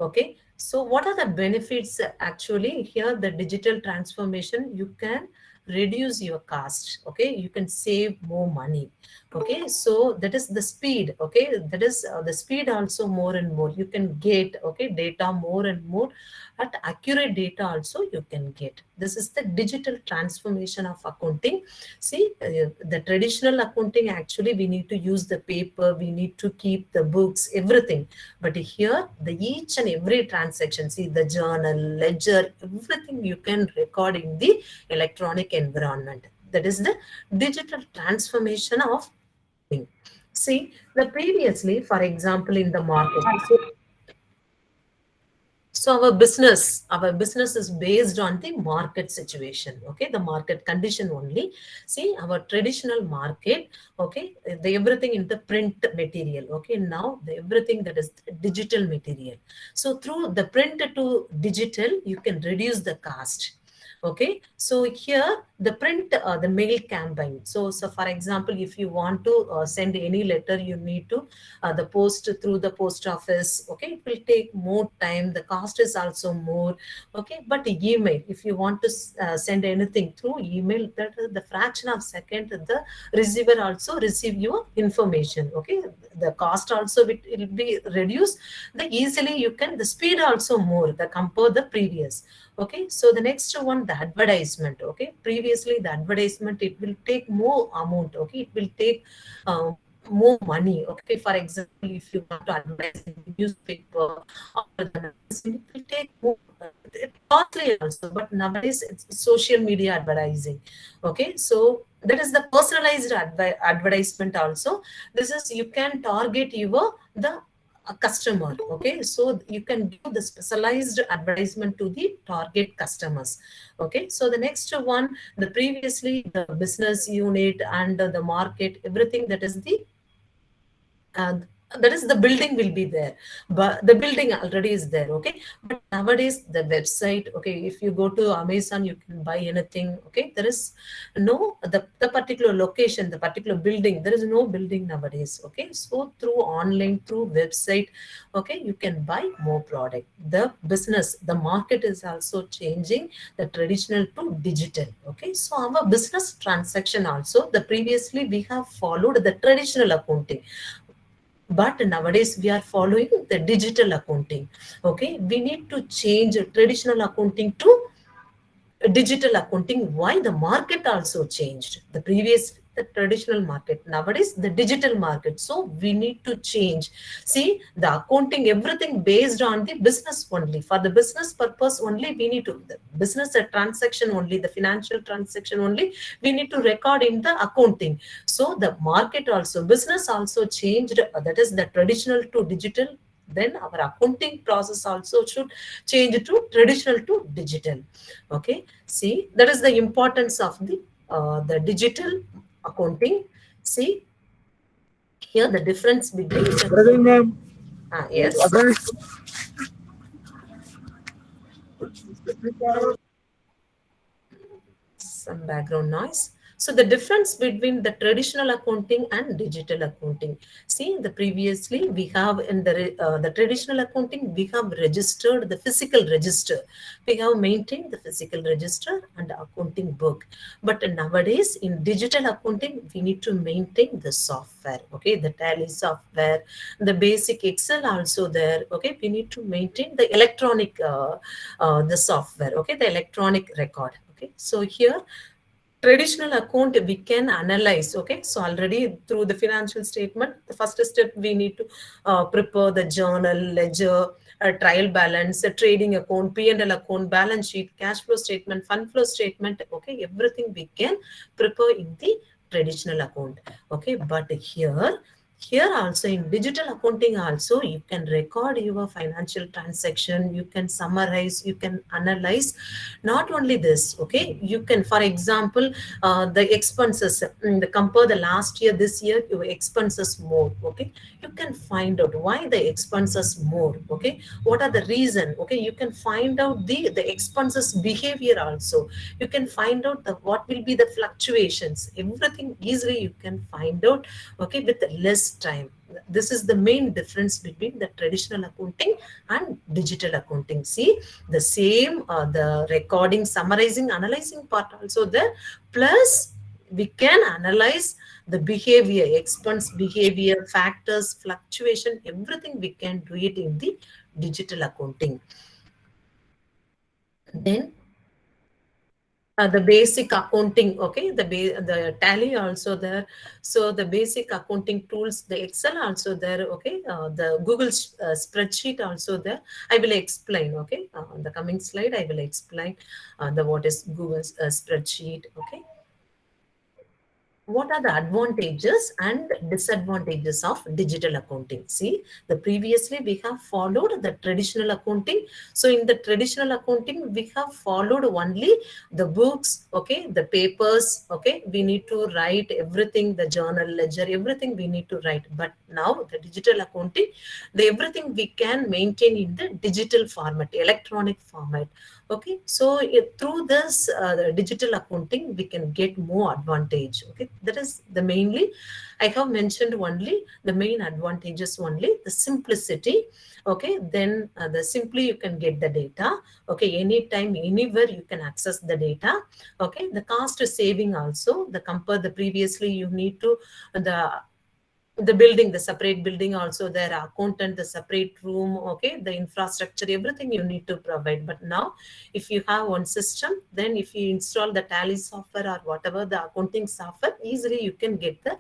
Okay, so what are the benefits? Actually here the digital transformation, you can reduce your cost. Okay, you can save more money. Okay, so that is the speed. Okay, that is the speed also more and more you can get. Okay, data more and more at accurate data also you can get. This is the digital transformation of accounting. See, the traditional accounting, actually we need to use the paper, we need to keep the books, everything. But here the each and every transaction, see the journal, ledger, everything you can record in the electronic environment. That is the digital transformation of accounting. See, the previously, for example, in the market. So our business is based on the market situation. Okay, the market condition only. See, our traditional market. Okay, the everything in the print material. Okay, now the everything that is digital material. So through the print to digital, you can reduce the cost. Okay, so here the print, the mail campaign. So for example, if you want to send any letter, you need to the post through the post office. Okay, it will take more time, the cost is also more. Okay, but email, if you want to send anything through email, that is the fraction of second the receiver also receive your information. Okay, the cost also it will be reduced, the easily you can, the speed also more the compare the previous. Okay, so the next one, the advertisement. Okay, previously the advertisement it will take more amount. Okay, it will take more money. Okay, for example, if you want to advertise in the newspaper or the magazine, it will take more. It's costly also, but nowadays it's social media advertising. Okay, so that is the personalized advertisement also. This is you can target your the a customer. Okay, so you can give the specialized advertisement to the target customers. Okay, so the next one, the previously the business unit and the market, everything that is the uh, that is the building will be there, but the building already is there. Okay, but nowadays the website, okay, if you go to Amazon you can buy anything. Okay, there is no the particular location, the particular building, there is no building nowadays. Okay, so through online, through website, okay, you can buy more product. The business, the market is also changing the traditional to digital. Okay, so our business transaction also, the previously we have followed the traditional accounting, but nowadays we are following the digital accounting. Okay, we need to change traditional accounting to digital accounting. Why? The market also changed. The previous, the traditional market, nowadays the digital market, so we need to change. See, the accounting, everything based on the business only, for the business purpose only, we need to, the business a transaction only, the financial transaction only, we need to record in the accounting. So the market also, business also changed, that is the traditional to digital. Then our accounting process also should change to traditional to digital. Okay, see, that is the importance of the digital accounting. See here the difference between yes, some background noise. So the difference between the traditional accounting and digital accounting. See, the previously we have in the traditional accounting, we have registered the physical register. We have maintained the physical register and accounting book. But nowadays in digital accounting, we need to maintain the software. Okay, the Tally software, the basic Excel also there. Okay, we need to maintain the electronic the software. Okay, the electronic record. Okay, so here traditional account we can analyze. Okay, so already through the financial statement, the first step we need to prepare the journal, ledger, a trial balance, a trading account, P&L account, balance sheet, cash flow statement, fund flow statement. Okay, everything we can prepare in the traditional account. Okay, but here also in digital accounting also, you can record your financial transaction, you can summarize, you can analyze. Not only this, okay, you can, for example, the expenses, the compare the last year, this year, your expenses more. Okay, you can find out why the expenses more. Okay, what are the reason. Okay, you can find out the expenses behavior also. You can find out the what will be the fluctuations, everything easily you can find out. Okay, with less time. This is the main difference between the traditional accounting and digital accounting. See, the same the recording, summarizing, analyzing part also there, plus we can analyze the behavior, expense behavior, factors, fluctuation, everything we can do it in the digital accounting. Then the basic accounting. Okay, the Tally also there. So the basic accounting tools, the Excel also there. Okay, the Google spreadsheet also there. I will explain. Okay, on the coming slide I will explain the what is Google's spreadsheet. Okay, what are the advantages and disadvantages of digital accounting? See, the previously we have followed the traditional accounting. So in the traditional accounting, we have followed only the books, okay, the papers, okay, we need to write everything, the journal, ledger, everything we need to write. But now the digital accounting, the everything we can maintain in the digital format, electronic format. Okay, so through this the digital accounting, we can get more advantage. Okay, that is the mainly I have mentioned only the main advantages only, the simplicity. Okay, then the simply you can get the data. Okay, anytime, anywhere you can access the data. Okay, the cost saving also, the compare the previously you need to the building, the separate building also, their accountant, the separate room, okay, the infrastructure, everything you need to provide. But now if you have one system, then if you install the Tally software or whatever the accounting software, easily you can get the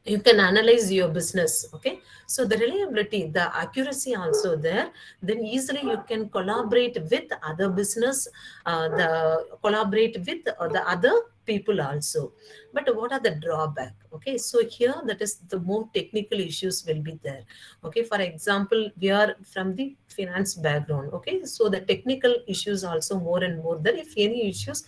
you can analyze your business. Okay, so the reliability, the accuracy also there, then easily you can collaborate with other business, the collaborate with the other people also. But what are the drawback? Okay, so here that is the more technical issues will be there. Okay, for example, we are from the finance background. Okay, so the technical issues also more and more there. If any issues,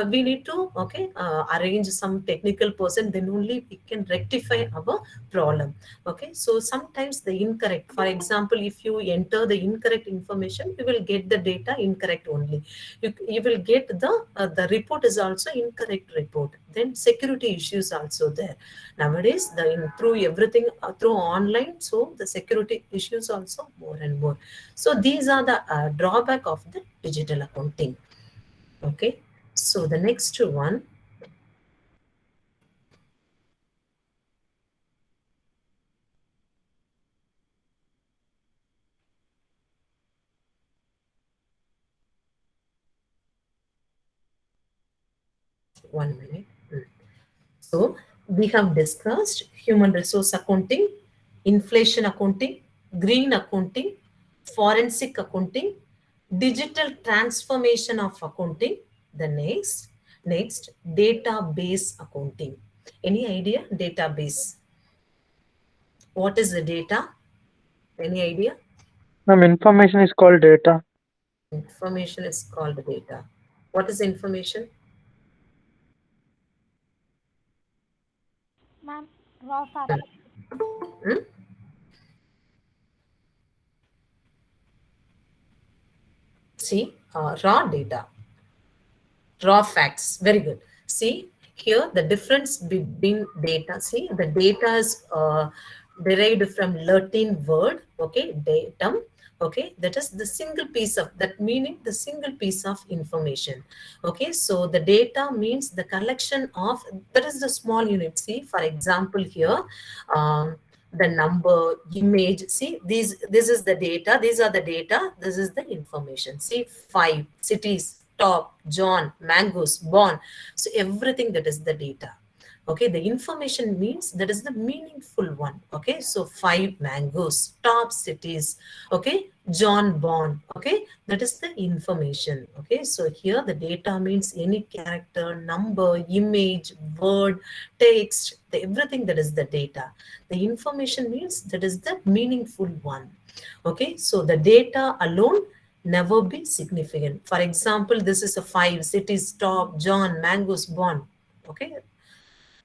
we need to, okay, arrange some technical person, then only we can rectify our problem. Okay, so sometimes the incorrect, for example, if you enter the incorrect information, you will get the data incorrect only. You will get the report is also incorrect report. Then security issues also there nowadays, through everything through online, so the security issues also more and more. So these are the drawback of the digital accounting. Okay, so the next one, one minute. So we have discussed human resource accounting, inflation accounting, green accounting, forensic accounting, digital transformation of accounting. The next database accounting. Any idea? Database. What is the data? Any idea? Ma'am, information is called data. Information is called data. What is information? Ma'am, raw facts. Hmm? See, raw data, raw facts. Very good. See, here the difference between data. See, the data is derived from Latin word, okay, datum. Okay, that is the single piece of that, meaning the single piece of information. Okay, so the data means the collection of, that is the small unit. See, for example, here, the number, image. See, this is the data, these are the data, this is the information. See, 5 cities, top, John, mangoes, born. So everything, that is the data. Okay, the information means that is the meaningful one. Okay, so 5 mangoes, top cities, okay, John born. Okay, that is the information. Okay, so here the data means any character, number, image, word, text, everything, that is the data. The information means that is the meaningful one. Okay, so the data alone never be significant. For example, this is a 5 cities, top, John, mangoes born. Okay,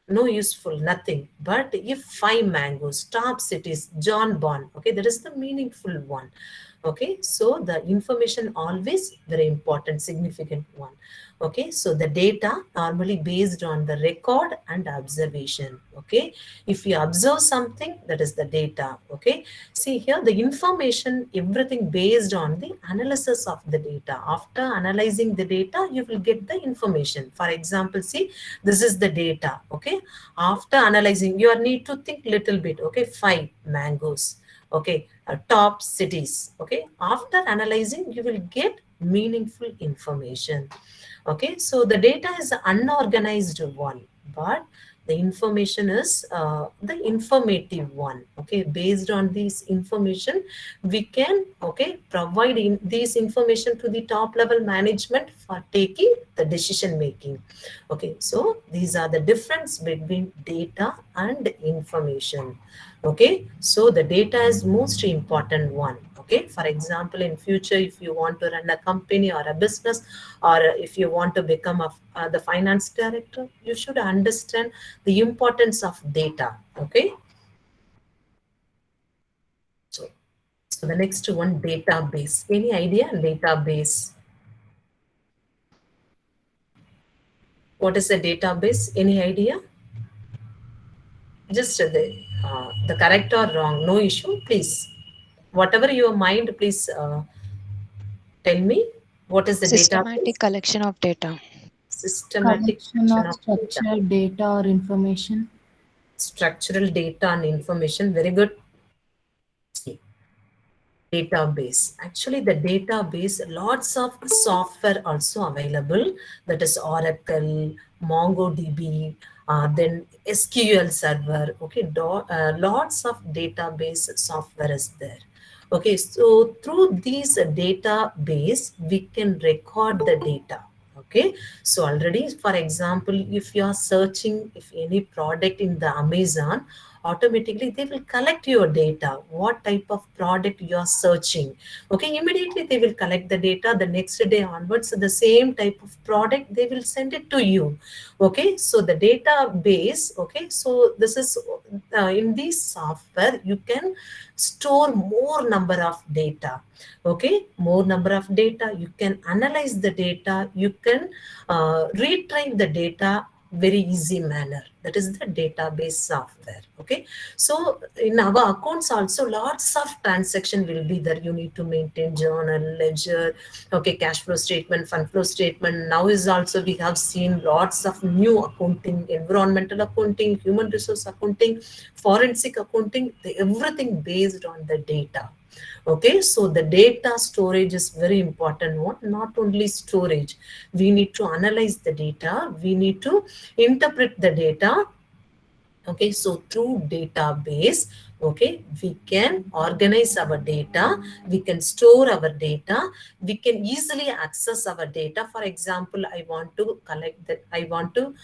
no useful, nothing. But if 5 mangoes, top cities, John born, okay, that is the meaningful one. Okay, so the information always very important, significant one. Okay, so the data normally based on the record and observation. Okay, if you observe something, that is the data. Okay, see here the information, everything based on the analysis of the data. After analyzing the data, you will get the information. For example, see, this is the data. Okay, after analyzing, you need to think little bit. Okay, 5 mangoes. Okay, top cities. Okay, after analyzing, you will get meaningful information. Okay, so the data is an unorganized one, but the information is the informative one. Okay, based on this information, we can, okay, provide this information to the top level management for taking the decision making. Okay, so these are the difference between data and information. Okay, so the data is most important one. Okay, for example, in future, if you want to run a company or a business, or if you want to become the finance director, you should understand the importance of data. Okay, so the next one, database. Any idea? Database. What is a database? Any idea? Just the correct or wrong, no issue, please. Whatever your mind, please tell me. What is the database? Systematic collection of data. Systematic Collection collection of of data. structured data or information. Structural data and information. Very good. See, database. Actually, the database, lots of software also available. That is Oracle, MongoDB, then SQL server, okay, lots of database software is there. Okay, so through these database, we can record the data. Okay, so already, for example, if you are searching if any product in the Amazon, automatically they will collect your data, what type of product you are searching. Okay, immediately they will collect the data. The next day onwards, the same type of product they will send it to you. Okay, so the database, okay, so this is in this software you can store more number of data. Okay, more number of data, you can analyze the data, you can retrieve the data very easy manner. That is the database software. Okay, so in our accounts also lots of transaction will be there. You need to maintain journal, ledger, okay, cash flow statement, fund flow statement. Now is also we have seen lots of new accounting, environmental accounting, human resource accounting, forensic accounting, everything based on the data. Okay, so the data storage is very important one. Not only storage, we need to analyze the data, we need to interpret the data. Okay, so through database, okay, we can organize our data, we can store our data, we can easily access our data. For example, I want to collect that, I want to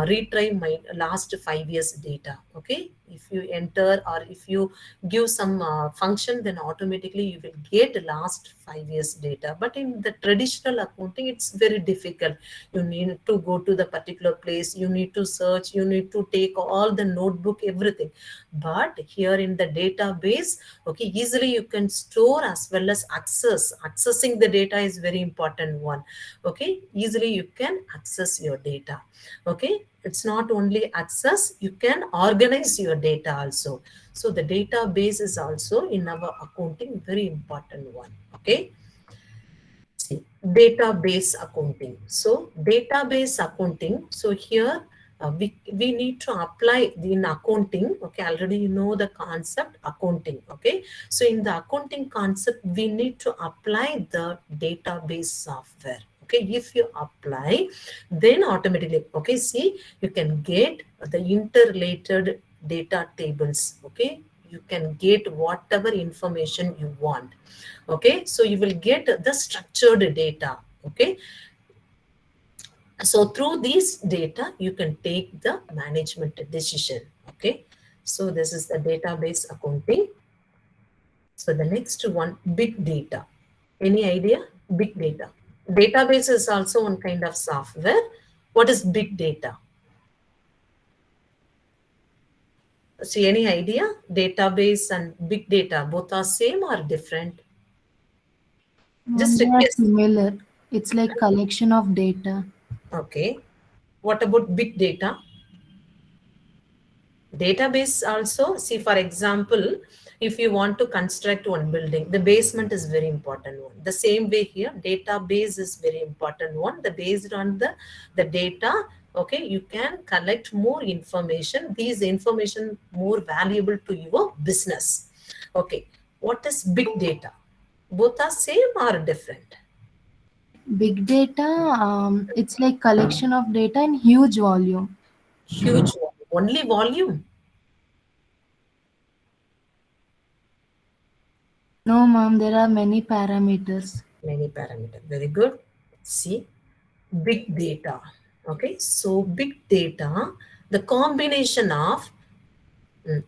retrieve my last 5 years data. Okay, if you enter or if you give some function, then automatically you will get last 5 years data. But in the traditional accounting, it's very difficult. You need to go to the particular place, you need to search, you need to take all the notebook, everything. But here in the database, okay, easily you can store as well as accessing the data is very important one. Okay, easily you can access your data. Okay, it's not only access, you can organize your data also. So the database is also in our accounting very important one. Okay, see, database accounting. So database accounting, so here we need to apply in accounting. Okay, already you know the concept accounting. Okay, so in the accounting concept, we need to apply the database software. Okay, if you apply, then automatically, okay, see, you can get the interrelated data tables. Okay, you can get whatever information you want. Okay, so you will get the structured data. Okay, so through these data you can take the management decision. Okay, so this is the database accounting. So the next one, big data. Any idea? Big data, database is also one kind of software. What is big data? See, any idea? Database and big data both are same or different? Just a They are guess. similar. It's like collection of data. Okay, what about big data? Database also, see, for example, if you want to construct one building, the basement is very important one. The same way here, database is very important one. The based on the data, okay, you can collect more information. These information more valuable to your business. Okay, what is big data? Both are same or different? Big data, it's like collection of data in huge volume. Huge volume. Only volume. No, ma'am, there are many parameters. Many parameter. Very good. See, big data. Okay, so big data, the combination of mm,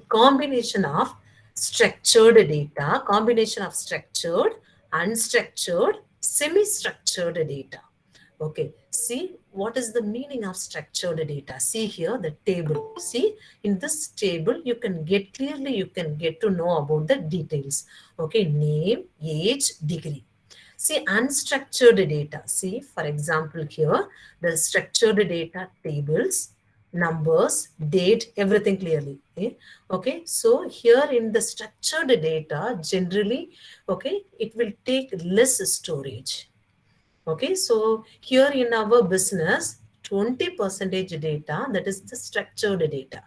combination of structured data, combination of structured, unstructured, semi-structured data. Okay, see what is the meaning of structured data? See here the table. See, in this table you can get clearly, you can get to know about the details. Okay, name, age, degree. See, unstructured data. See, for example, here the structured data tables, numbers, date, everything clearly. Okay, okay. So here in the structured data, generally, okay, it will take less storage. Okay, so here in our business, 20% data, that is the structured data.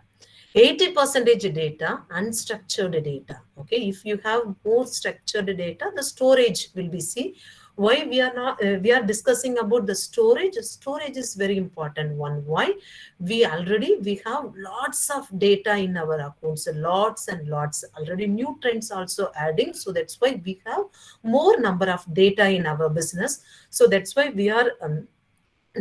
80% data, unstructured data. Okay, if you have more structured data, the storage will be, see, Why we are not we are discussing about the storage? Storage is very important one. Why? We have lots of data in our accounts, lots and lots. Already new trends also adding, so that's why we have more number of data in our business. So that's why we are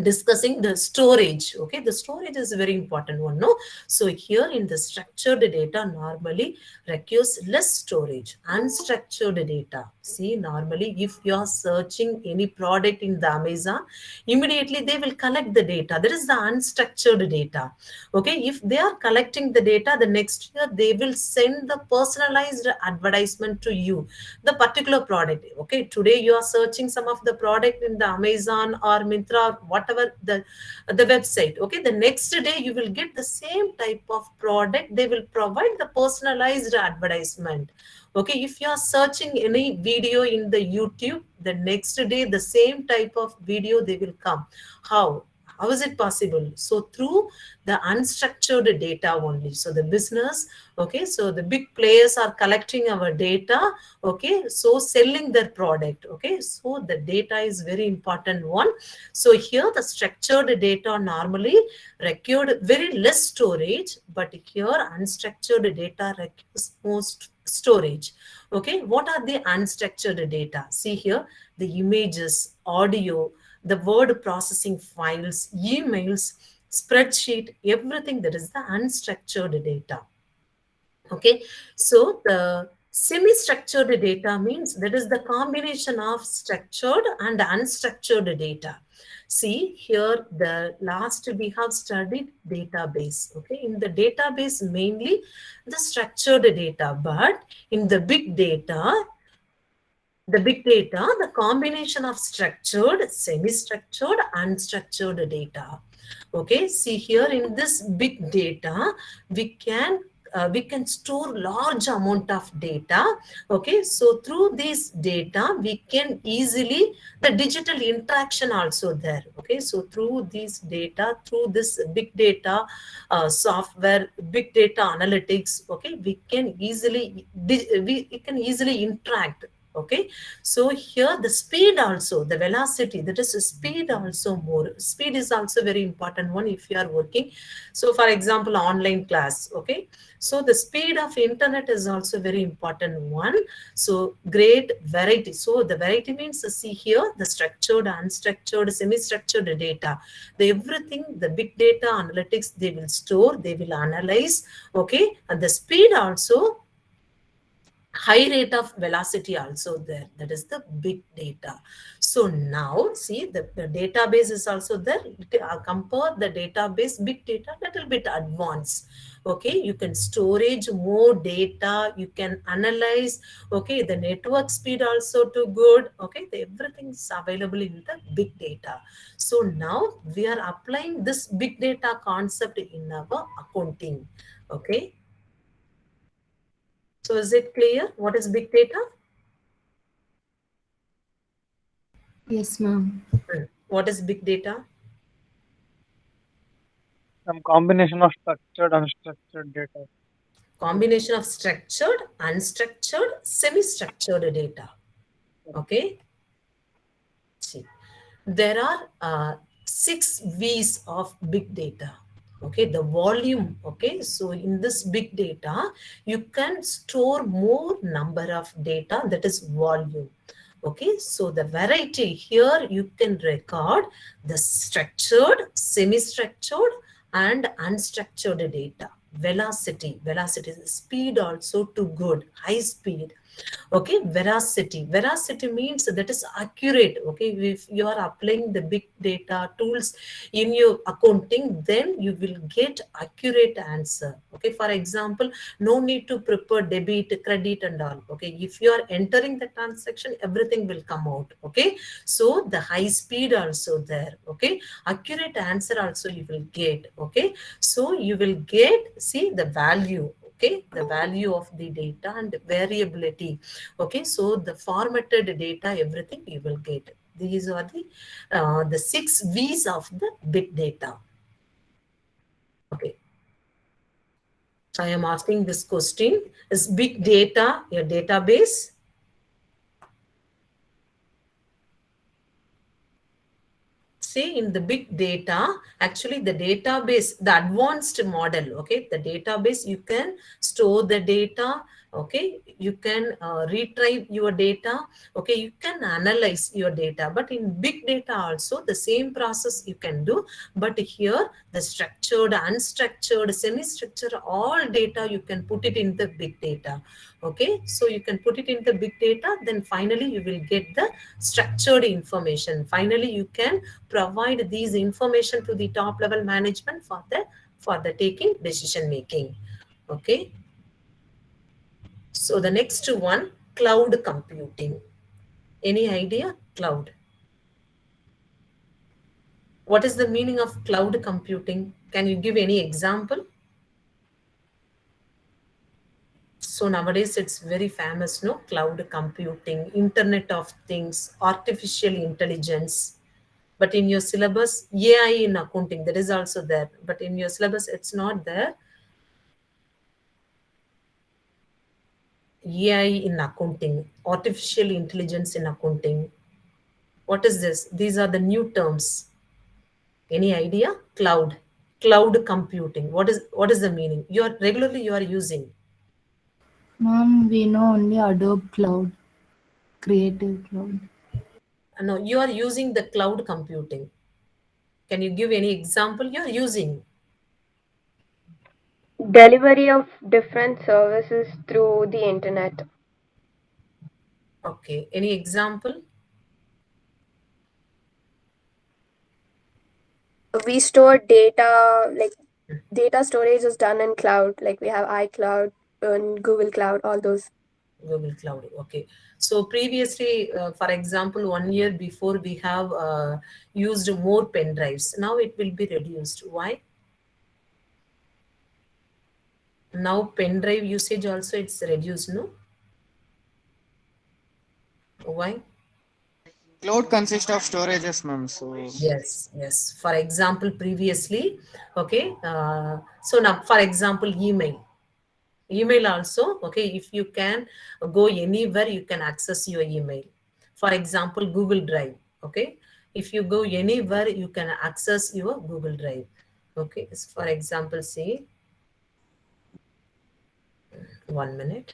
discussing the storage. Okay, the storage is a very important one, no? So here in the structured data normally requires less storage. Unstructured data, see, normally if you are searching any product in the Amazon, immediately they will collect the data. That is the unstructured data. Okay, if they are collecting the data, the next year they will send the personalized advertisement to you, the particular product. Okay, today you are searching some of the product in the Amazon or Myntra or whatever the website. Okay, the next day you will get the same type of product. They will provide the personalized advertisement. Okay, if you are searching any video in the YouTube, the next day the same type of video they will come. How is it possible? So through the unstructured data only. So the business, okay, so the big players are collecting our data, okay, so selling their product. Okay, so the data is very important one. So here the structured data normally required very less storage, but here unstructured data requires most storage. Okay, what are the unstructured data? See here, the images, audio, the word processing files, emails, spreadsheet, everything that is the unstructured data. Okay, so the semi-structured data means that is the combination of structured and unstructured data. See here, the last we have studied database. Okay, in the database mainly the structured data, but in the big data, the combination of structured, semi-structured, unstructured data. Okay, see here in this big data, we can store large amount of data. Okay, so through this data, we can easily the digital interaction also there. Okay, so through this data, through this big data software, big data analytics, okay, we can easily interact. Okay, so here the speed also, the velocity, that is the speed also more. Speed is also very important one if you are working. So for example, online class, okay, so the speed of internet is also very important one. So great variety. So the variety means, see here, the structured, unstructured, semi-structured data, the everything, the big data analytics, they will store, they will analyze. Okay, and the speed also, high rate of velocity also there. That is the big data. So now see, the database is also there. Compare the database, big data, little bit advanced. Okay, you can storage more data, you can analyze. Okay, the network speed also too good. Okay, everything is available in the big data. So now we are applying this big data concept in our accounting. Okay, so is it clear what is big data? Yes, ma'am. What is big data? Some combination of structured, unstructured data. Combination of structured, unstructured, semi-structured data. Okay. See, there are 6 V's of big data. Okay, the volume. Okay, so in this big data, you can store more number of data, that is volume. Okay, so the variety here, you can record the structured, semi-structured, and unstructured data. Velocity, speed also too good, high speed. Okay, veracity means that is accurate. Okay, if you are applying the big data tools in your accounting, then you will get accurate answer. Okay, for example, no need to prepare debit, credit and all. Okay, if you are entering the transaction, everything will come out. Okay, so the high speed also there. Okay, accurate answer also you will get. Okay, so you will get, see, the value. Okay, the value of the data and variability. Okay, so the formatted data, everything you will get. These are the 6 V's of the big data. Okay, so I am asking this question: is big data a database? See, in the big data, actually the database, the advanced model, okay, the database, you can store the data, okay, you can retrieve your data, okay, you can analyze your data. But in big data also, the same process you can do. But here, the structured, unstructured, semi-structured, all data, you can put it in the big data. Okay, so you can put it in the big data, then finally you will get the structured information. Finally, you can provide these information to the top level management for the taking decision making. Okay, so the next one, cloud computing. Any idea? Cloud. What is the meaning of cloud computing? Can you give any example? So nowadays it's very famous, no? Cloud computing, Internet of Things, artificial intelligence. But in your syllabus, AI in accounting, that is also there. But in your syllabus, it's not there. AI in accounting, artificial intelligence in accounting. What is this? These are the new terms. Any idea? Cloud computing. What is the meaning? You are using. Ma'am, we know only Adobe Cloud, Creative Cloud. No, you are using the cloud computing. Can you give any example you are using? Delivery of different services through the internet. Okay. Any example? We store data, like data storage is done in cloud, like we have iCloud and Google Cloud, all those. Google Cloud. Okay. So previously, for example, 1 year before, we have used more pen drives. Now it will be reduced. Why? Now pen drive usage also it's reduced, no? Why? Cloud consists of storages, ma'am. So Yes, yes. For example, previously, okay. So now, for example, email also, okay, if you can go anywhere, you can access your email. For example, Google Drive, okay, if you go anywhere, you can access your Google Drive. Okay, so for example, say 1 minute.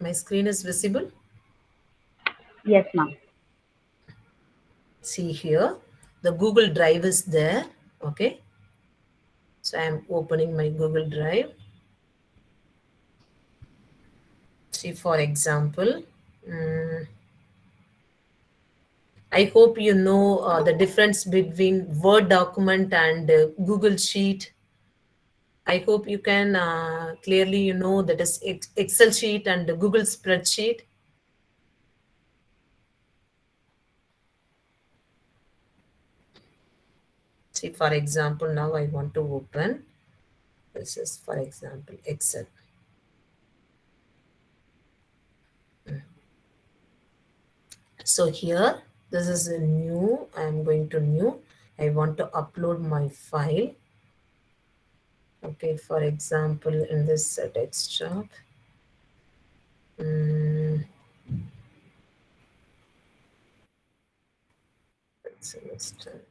My screen is visible. Yes, ma'am. See here, the Google Drive is there. Okay, so I am opening my Google Drive. See, for example, I hope you know the difference between Word document and Google Sheet. I hope you can clearly, that is Excel sheet and Google spreadsheet. See, for example, now I want to open. This is, for example, Excel. So here, this is a new, I'm going to new. I want to upload my file. Okay, for example, in this desktop. Semester.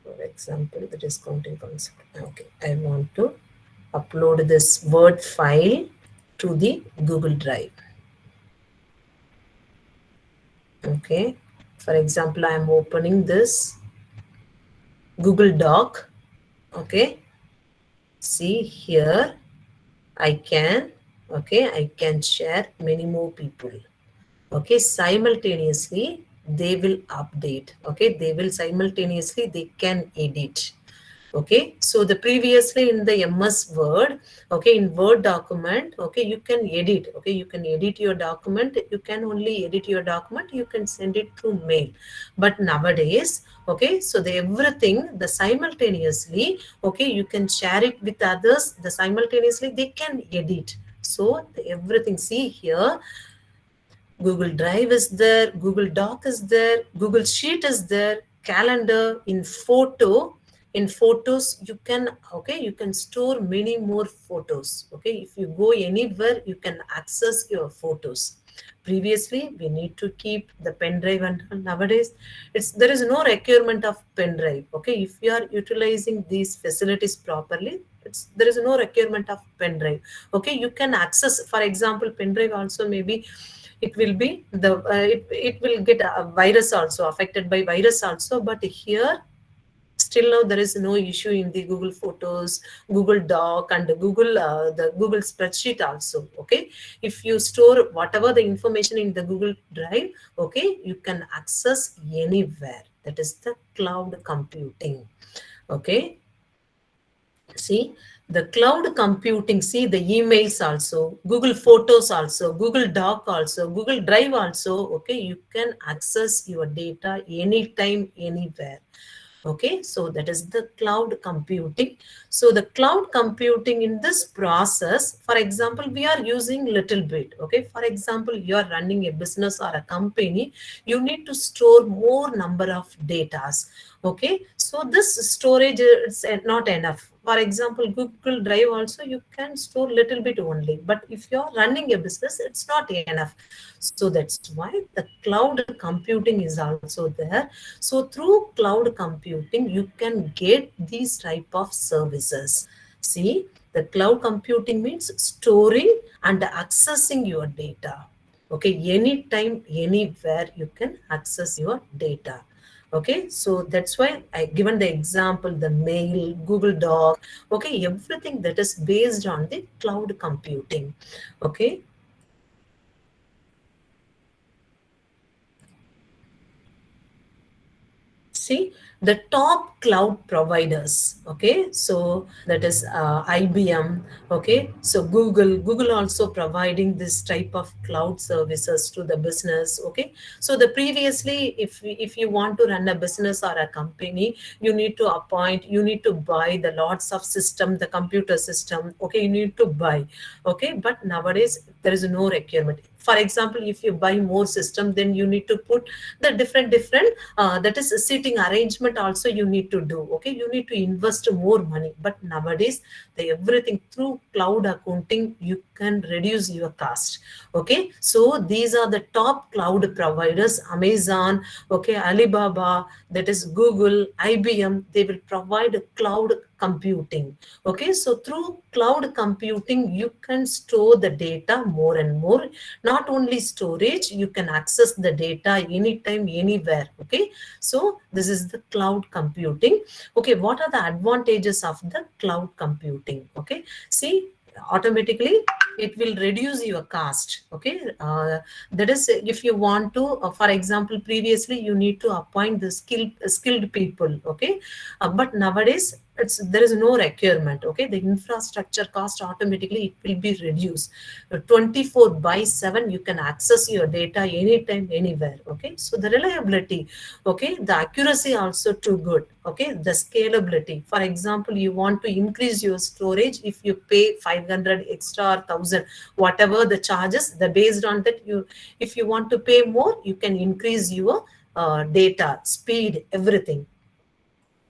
For example, the discounting concept. Okay, I want to upload this Word file to the Google Drive. Okay, for example, I am opening this Google Doc. Okay, see here, I can share many more people. Okay, simultaneously they will update. Okay, they will simultaneously, they can edit. Okay, so the previously in the MS Word, okay, in Word document, okay, you can edit, okay, you can edit your document, you can only edit your document, you can send it through mail. But nowadays, okay, so the everything, the simultaneously, okay, you can share it with others, the simultaneously they can edit. So the everything, see here, Google Drive is there, Google Doc is there, Google Sheet is there, calendar, in photos you can, okay, you can store many more photos. Okay, if you go anywhere, you can access your photos. Previously, we need to keep the pen drive, and nowadays there is no requirement of pen drive. Okay, if you are utilizing these facilities properly, there is no requirement of pen drive. Okay, you can access, for example, pen drive also maybe it will be it will get a virus also, affected by virus also. But here still now there is no issue in the Google Photos, Google Doc, and the Google Spreadsheet also. Okay, if you store whatever the information in the Google Drive, okay, you can access anywhere. That is the cloud computing. Okay, see the cloud computing, see the emails also, Google Photos also, Google Doc also, Google Drive also. Okay, you can access your data anytime, anywhere. Okay, so that is the cloud computing. So the cloud computing, in this process, for example, we are using little bit. Okay, for example, you are running a business or a company, you need to store more number of datas. Okay, so this storage is not enough. For example, Google Drive also you can store little bit only, but if you are running a business, it's not enough. So that's why the cloud computing is also there. So through cloud computing, you can get these type of services. See, the cloud computing means storing and accessing your data. Okay, anytime, anywhere you can access your data. Okay, so that's why I given the example, the mail, Google Doc, okay, everything that is based on the cloud computing. Okay, see the top cloud providers. Okay, so that is IBM. Okay, so Google also providing this type of cloud services to the business. Okay, so the previously, if you want to run a business or a company, you need to appoint, you need to buy the lots of system, the computer system. Okay, you need to buy. Okay, but nowadays there is no requirement. For example, if you buy more system, then you need to put the different that is a seating arrangement also you need to do. Okay, you need to invest more money. But nowadays the everything through cloud accounting, you can reduce your cost. Okay, so these are the top cloud providers: Amazon, okay, Alibaba, that is Google, IBM. They will provide cloud computing. Okay, so through cloud computing, you can store the data more and more. Not only storage, you can access the data anytime, anywhere. Okay, so this is the cloud computing. Okay, what are the advantages of the cloud computing? Okay, see, automatically it will reduce your cost. Okay, that is, if you want to, for example, previously you need to appoint the skilled people. Okay, but nowadays there is no requirement. Okay, the infrastructure cost automatically it will be reduced. 24/7 you can access your data anytime, anywhere. Okay, so the reliability, okay, the accuracy also too good. Okay, the scalability, for example, you want to increase your storage, if you pay 500 extra or 1000, whatever the charges, the based on that, you, if you want to pay more, you can increase your data speed, everything.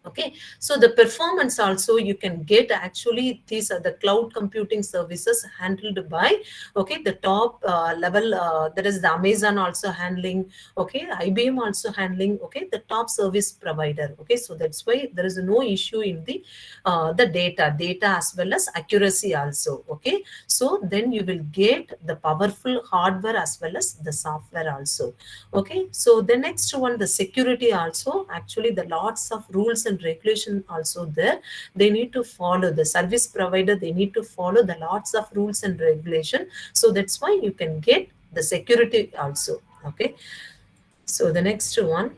Okay, so the performance also you can get. Actually, these are the cloud computing services handled by, okay, the top level, that is the Amazon also handling. Okay, IBM also handling. Okay, the top service provider. Okay, so that's why there is no issue in the data as well as accuracy also. Okay, so then you will get the powerful hardware as well as the software also. Okay, so the next one, the security also. Actually, the lots of rules and regulation also there. They need to follow, the service provider, they need to follow the lots of rules and regulation. So that's why you can get the security also. Okay, so the next one,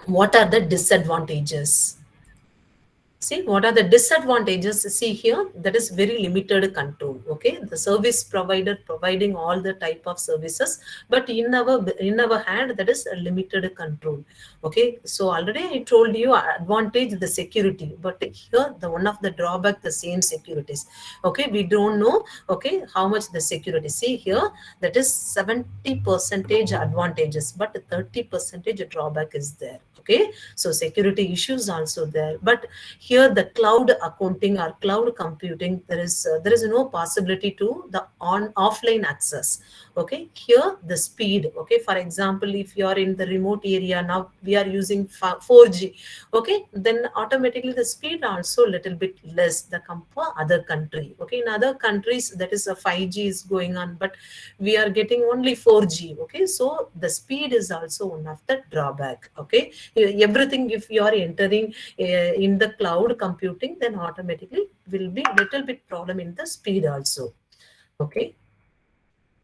What are the disadvantages? See, what are the disadvantages? See here, that is very limited control. Okay, the service provider providing all the type of services, but in our hand, that is a limited control. Okay, so already I told you advantage the security, but here the one of the drawback the same securities. Okay, we don't know. Okay, how much the security? See here, that is 70% advantages, but 30% drawback is there. Okay, so security issues also there, but here the cloud accounting or cloud computing, there is no possibility to the on offline access. Okay, here the speed. Okay, for example, if you are in the remote area, now we are using 4G. Okay, then automatically the speed also little bit less the compare other country. Okay, in other countries that is a 5G is going on, but we are getting only 4G. Okay, so the speed is also one of the drawback. Okay, everything if you are entering in the cloud computing, then automatically will be little bit problem in the speed also. Okay.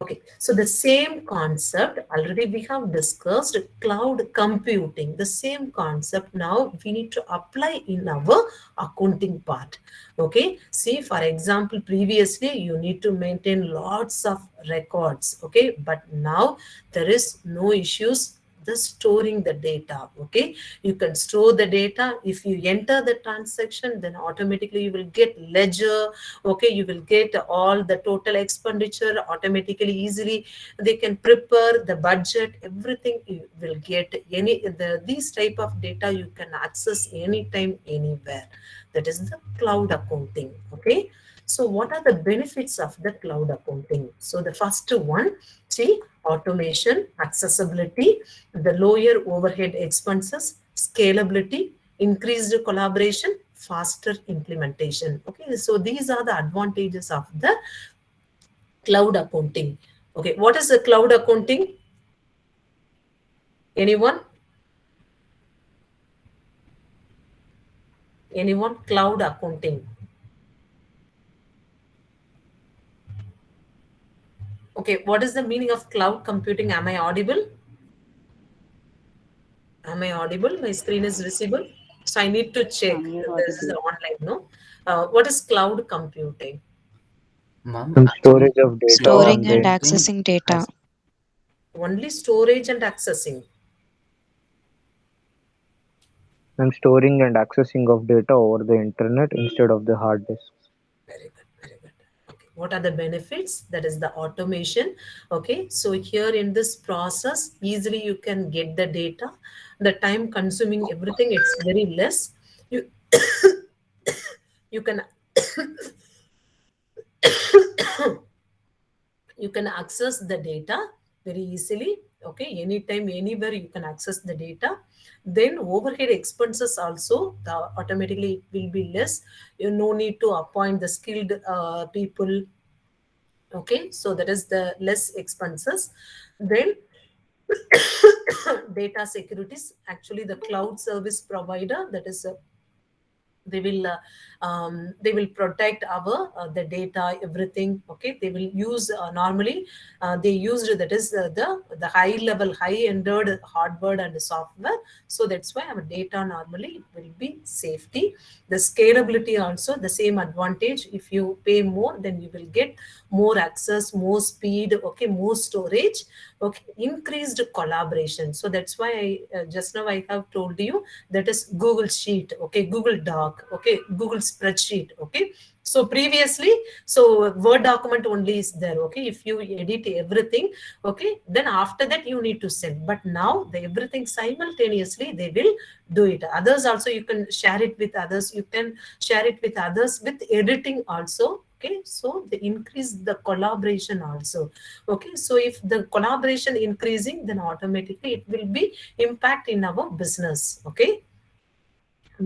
Okay, so the same concept already we have discussed cloud computing. The same concept now we need to apply in our accounting part. Okay, see, for example, previously you need to maintain lots of records. Okay, but now there is no issues the storing the data. Okay, you can store the data. If you enter the transaction, then automatically you will get ledger. Okay, you will get all the total expenditure automatically easily. They can prepare the budget, everything you will get. These type of data you can access anytime anywhere. That is the cloud accounting. Okay, so what are the benefits of the cloud accounting? So the first one, see, automation, accessibility, the lower overhead expenses, scalability, increased collaboration, faster implementation. Okay, so these are the advantages of the cloud accounting. Okay, what is the cloud accounting? Anyone? Anyone? Cloud accounting. Okay, what is the meaning of cloud computing? Am I audible? Am I audible? My screen is visible. So I need to check. This is online, no? What is cloud computing? Mom, Some actually, storage of data cloud Storing on and the computing accessing data. has Only storage and accessing. and storing and accessing of data over the internet instead of the hard disks. Very good, very good. Okay, what are the benefits? That is the automation. Okay, so here in this process, easily you can get the data. The time consuming everything, it's very less. You you can you can access the data very easily. Okay, anytime anywhere you can access the data. Then overhead expenses also automatically it will be less. You no need to appoint the skilled people. Okay, so that is the less expenses. Then data securities, actually the cloud service provider, that is they will protect our the data, everything. Okay, they will use normally they used that is the high level high ended hardware and software. So that's why our data normally will be safety. The scalability also the same advantage. If you pay more, then you will get more access, more speed. Okay, more storage. Okay, increased collaboration. So that's why I just now I have told you that is Google Sheet. Okay, Google Doc. Okay, Google Spreadsheet. Okay, so previously, so Word document only is there. Okay, if you edit everything, okay, then after that you need to send. But now the everything simultaneously they will do it. Others also you can share it with others. You can share it with others with editing also. Okay, so they increase the collaboration also. Okay, so if the collaboration increasing, then automatically it will be impact in our business. Okay,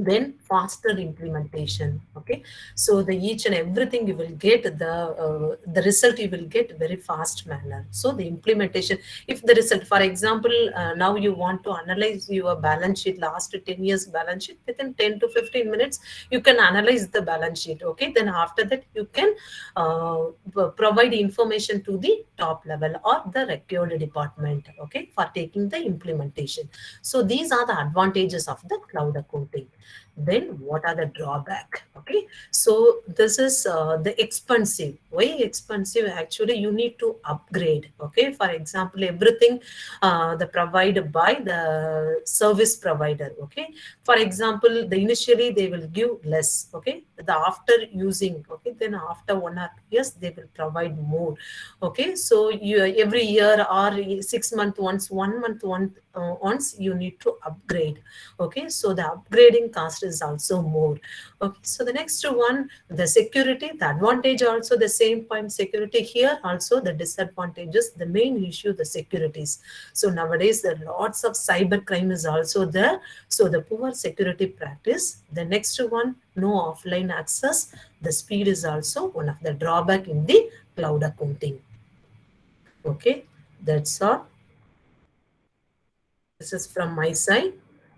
then faster implementation. Okay, so the each and everything you will get the result you will get very fast manner. So the implementation, if the result, for example, now you want to analyze your balance sheet, last 10 years balance sheet, within 10 to 15 minutes you can analyze the balance sheet. Okay, then after that you can provide information to the top level or the required department, okay, for taking the implementation. So these are the advantages of the cloud accounting. Then what are the drawback? Okay, so this is the expensive. Why expensive? Actually you need to upgrade. Okay, for example, everything the provided by the service provider. Okay, for example, the initially they will give less. Okay, the after using, okay, then after 1 or 2 years they will provide more. Okay, so you every year or 6 month once, 1 month once you need to upgrade. Okay, so the upgrading cost is also more. Okay, so the next one, the security, the advantage also the same point, security. Here also the disadvantages, the main issue, the securities. So nowadays there are lots of cyber crime is also there. So the poor security practice. The next one, no offline access. The speed is also one of the drawback in the cloud accounting. Okay, that's all. This is from my side.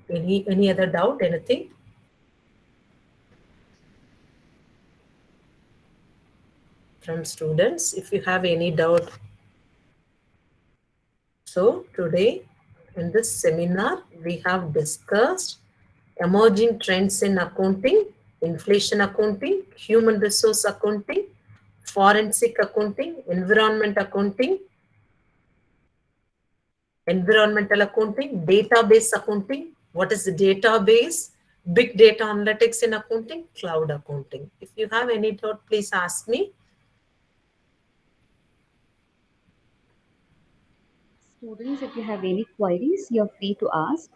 Any other doubt? Anything? From students, if you have any doubt. So today in this seminar, we have discussed emerging trends in accounting, inflation accounting, human resource accounting, forensic accounting, environmental accounting, database accounting. What is the database? Big data analytics in accounting, cloud accounting. If you have any doubt, please ask me. Students, if you have any queries, you're free to ask.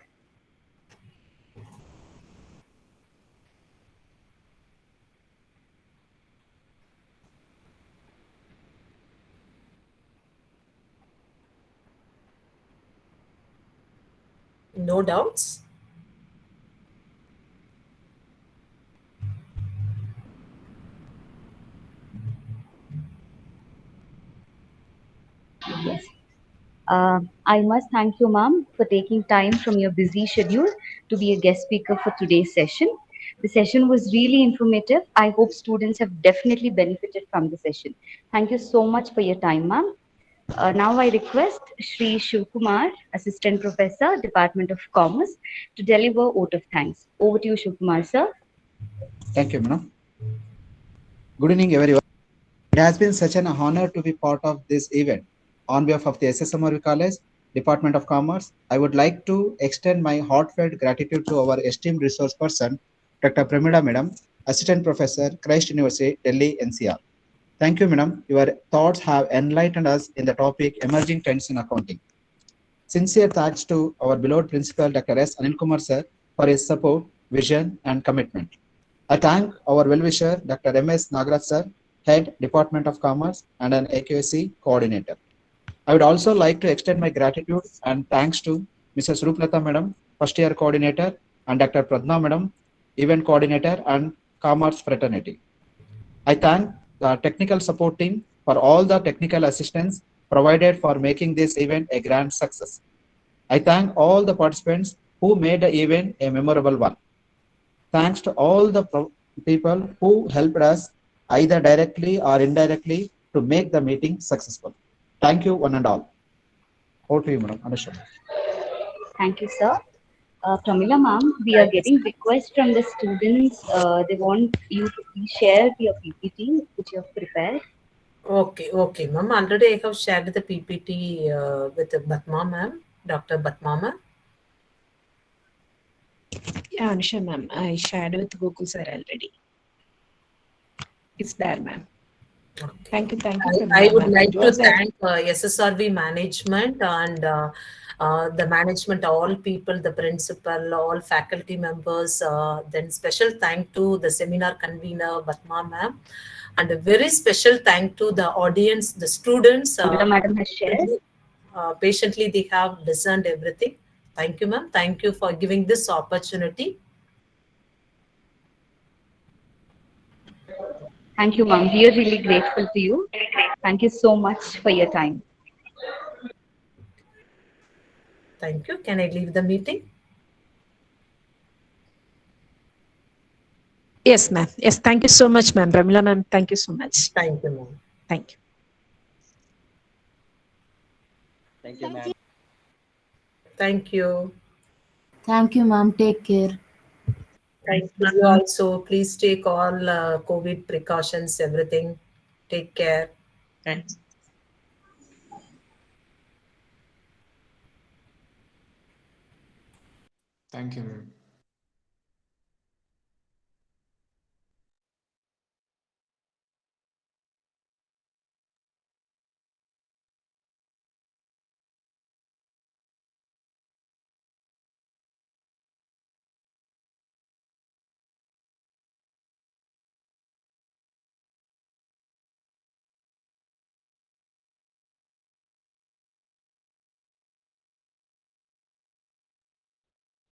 No doubts? Yes. I must thank you, ma'am, for taking time from your busy schedule to be a guest speaker for today's session. The session was really informative. I hope students have definitely benefited from the session. Thank you so much for your time, ma'am. Now I request Shri Shivkumar, Assistant Professor, Department of Commerce, to deliver vote of thanks. Over to you, Shivkumar, sir. Thank you, madam. Good evening, everyone. It has been such an honor to be part of this event. On behalf of the SSMRV College, Department of Commerce, I would like to extend my heartfelt gratitude to our esteemed resource person, Dr. Pramila Madam, Assistant Professor, Christ University, Delhi, NCR. Thank you, Madam. Your thoughts have enlightened us in the topic Emerging Trends in Accounting. Sincere thanks to our beloved Principal, Dr. S. Anil Kumar Sir, for his support, vision, and commitment. I thank our well-wisher, Dr. M.S. Nagraj Sir, Head, Department of Commerce, and an AQSC Coordinator. I would also like to extend my gratitude and thanks to Mrs. Ruplata Madam, First Year Coordinator, and Dr. Pradna Madam, Event Coordinator, and Commerce Fraternity. I thank the technical support team for all the technical assistance provided for making this event a grand success. I thank all the participants who made the event a memorable one. Thanks to all the people who helped us either directly or indirectly to make the meeting successful. Thank you, one and all. Over to you, Madam Anusha. Thank you, sir. Pramila ma'am, we are getting requests from the students. They want you to please share your PPT which you have prepared. Okay, ma'am. Already I have shared the PPT with Batma ma'am, Dr. Batma ma'am. Yeah, Anusha ma'am, I shared with Gokul sir already. It's there, ma'am. Okay. Thank you. I would like to thank SSRV management and the management, all people, the principal, all faculty members. Then special thank to the seminar convener, Batma ma'am. And a very special thank to the audience, the students. Madam has shared. Patiently, they have listened everything. Thank you, ma'am. Thank you for giving this opportunity. Thank you, ma'am. We are really grateful to you. Thank you so much for your time. Thank you. Can I leave the meeting? Yes, ma'am. Yes, thank you so much, ma'am. Pramila, ma'am, thank you so much. Thank you, ma'am. Thank you. Thank you, ma'am. Thank you. Thank you, ma'am. Take care. Thank you also. Please take all COVID precautions, everything. Take care. Thanks. Thank you, ma'am.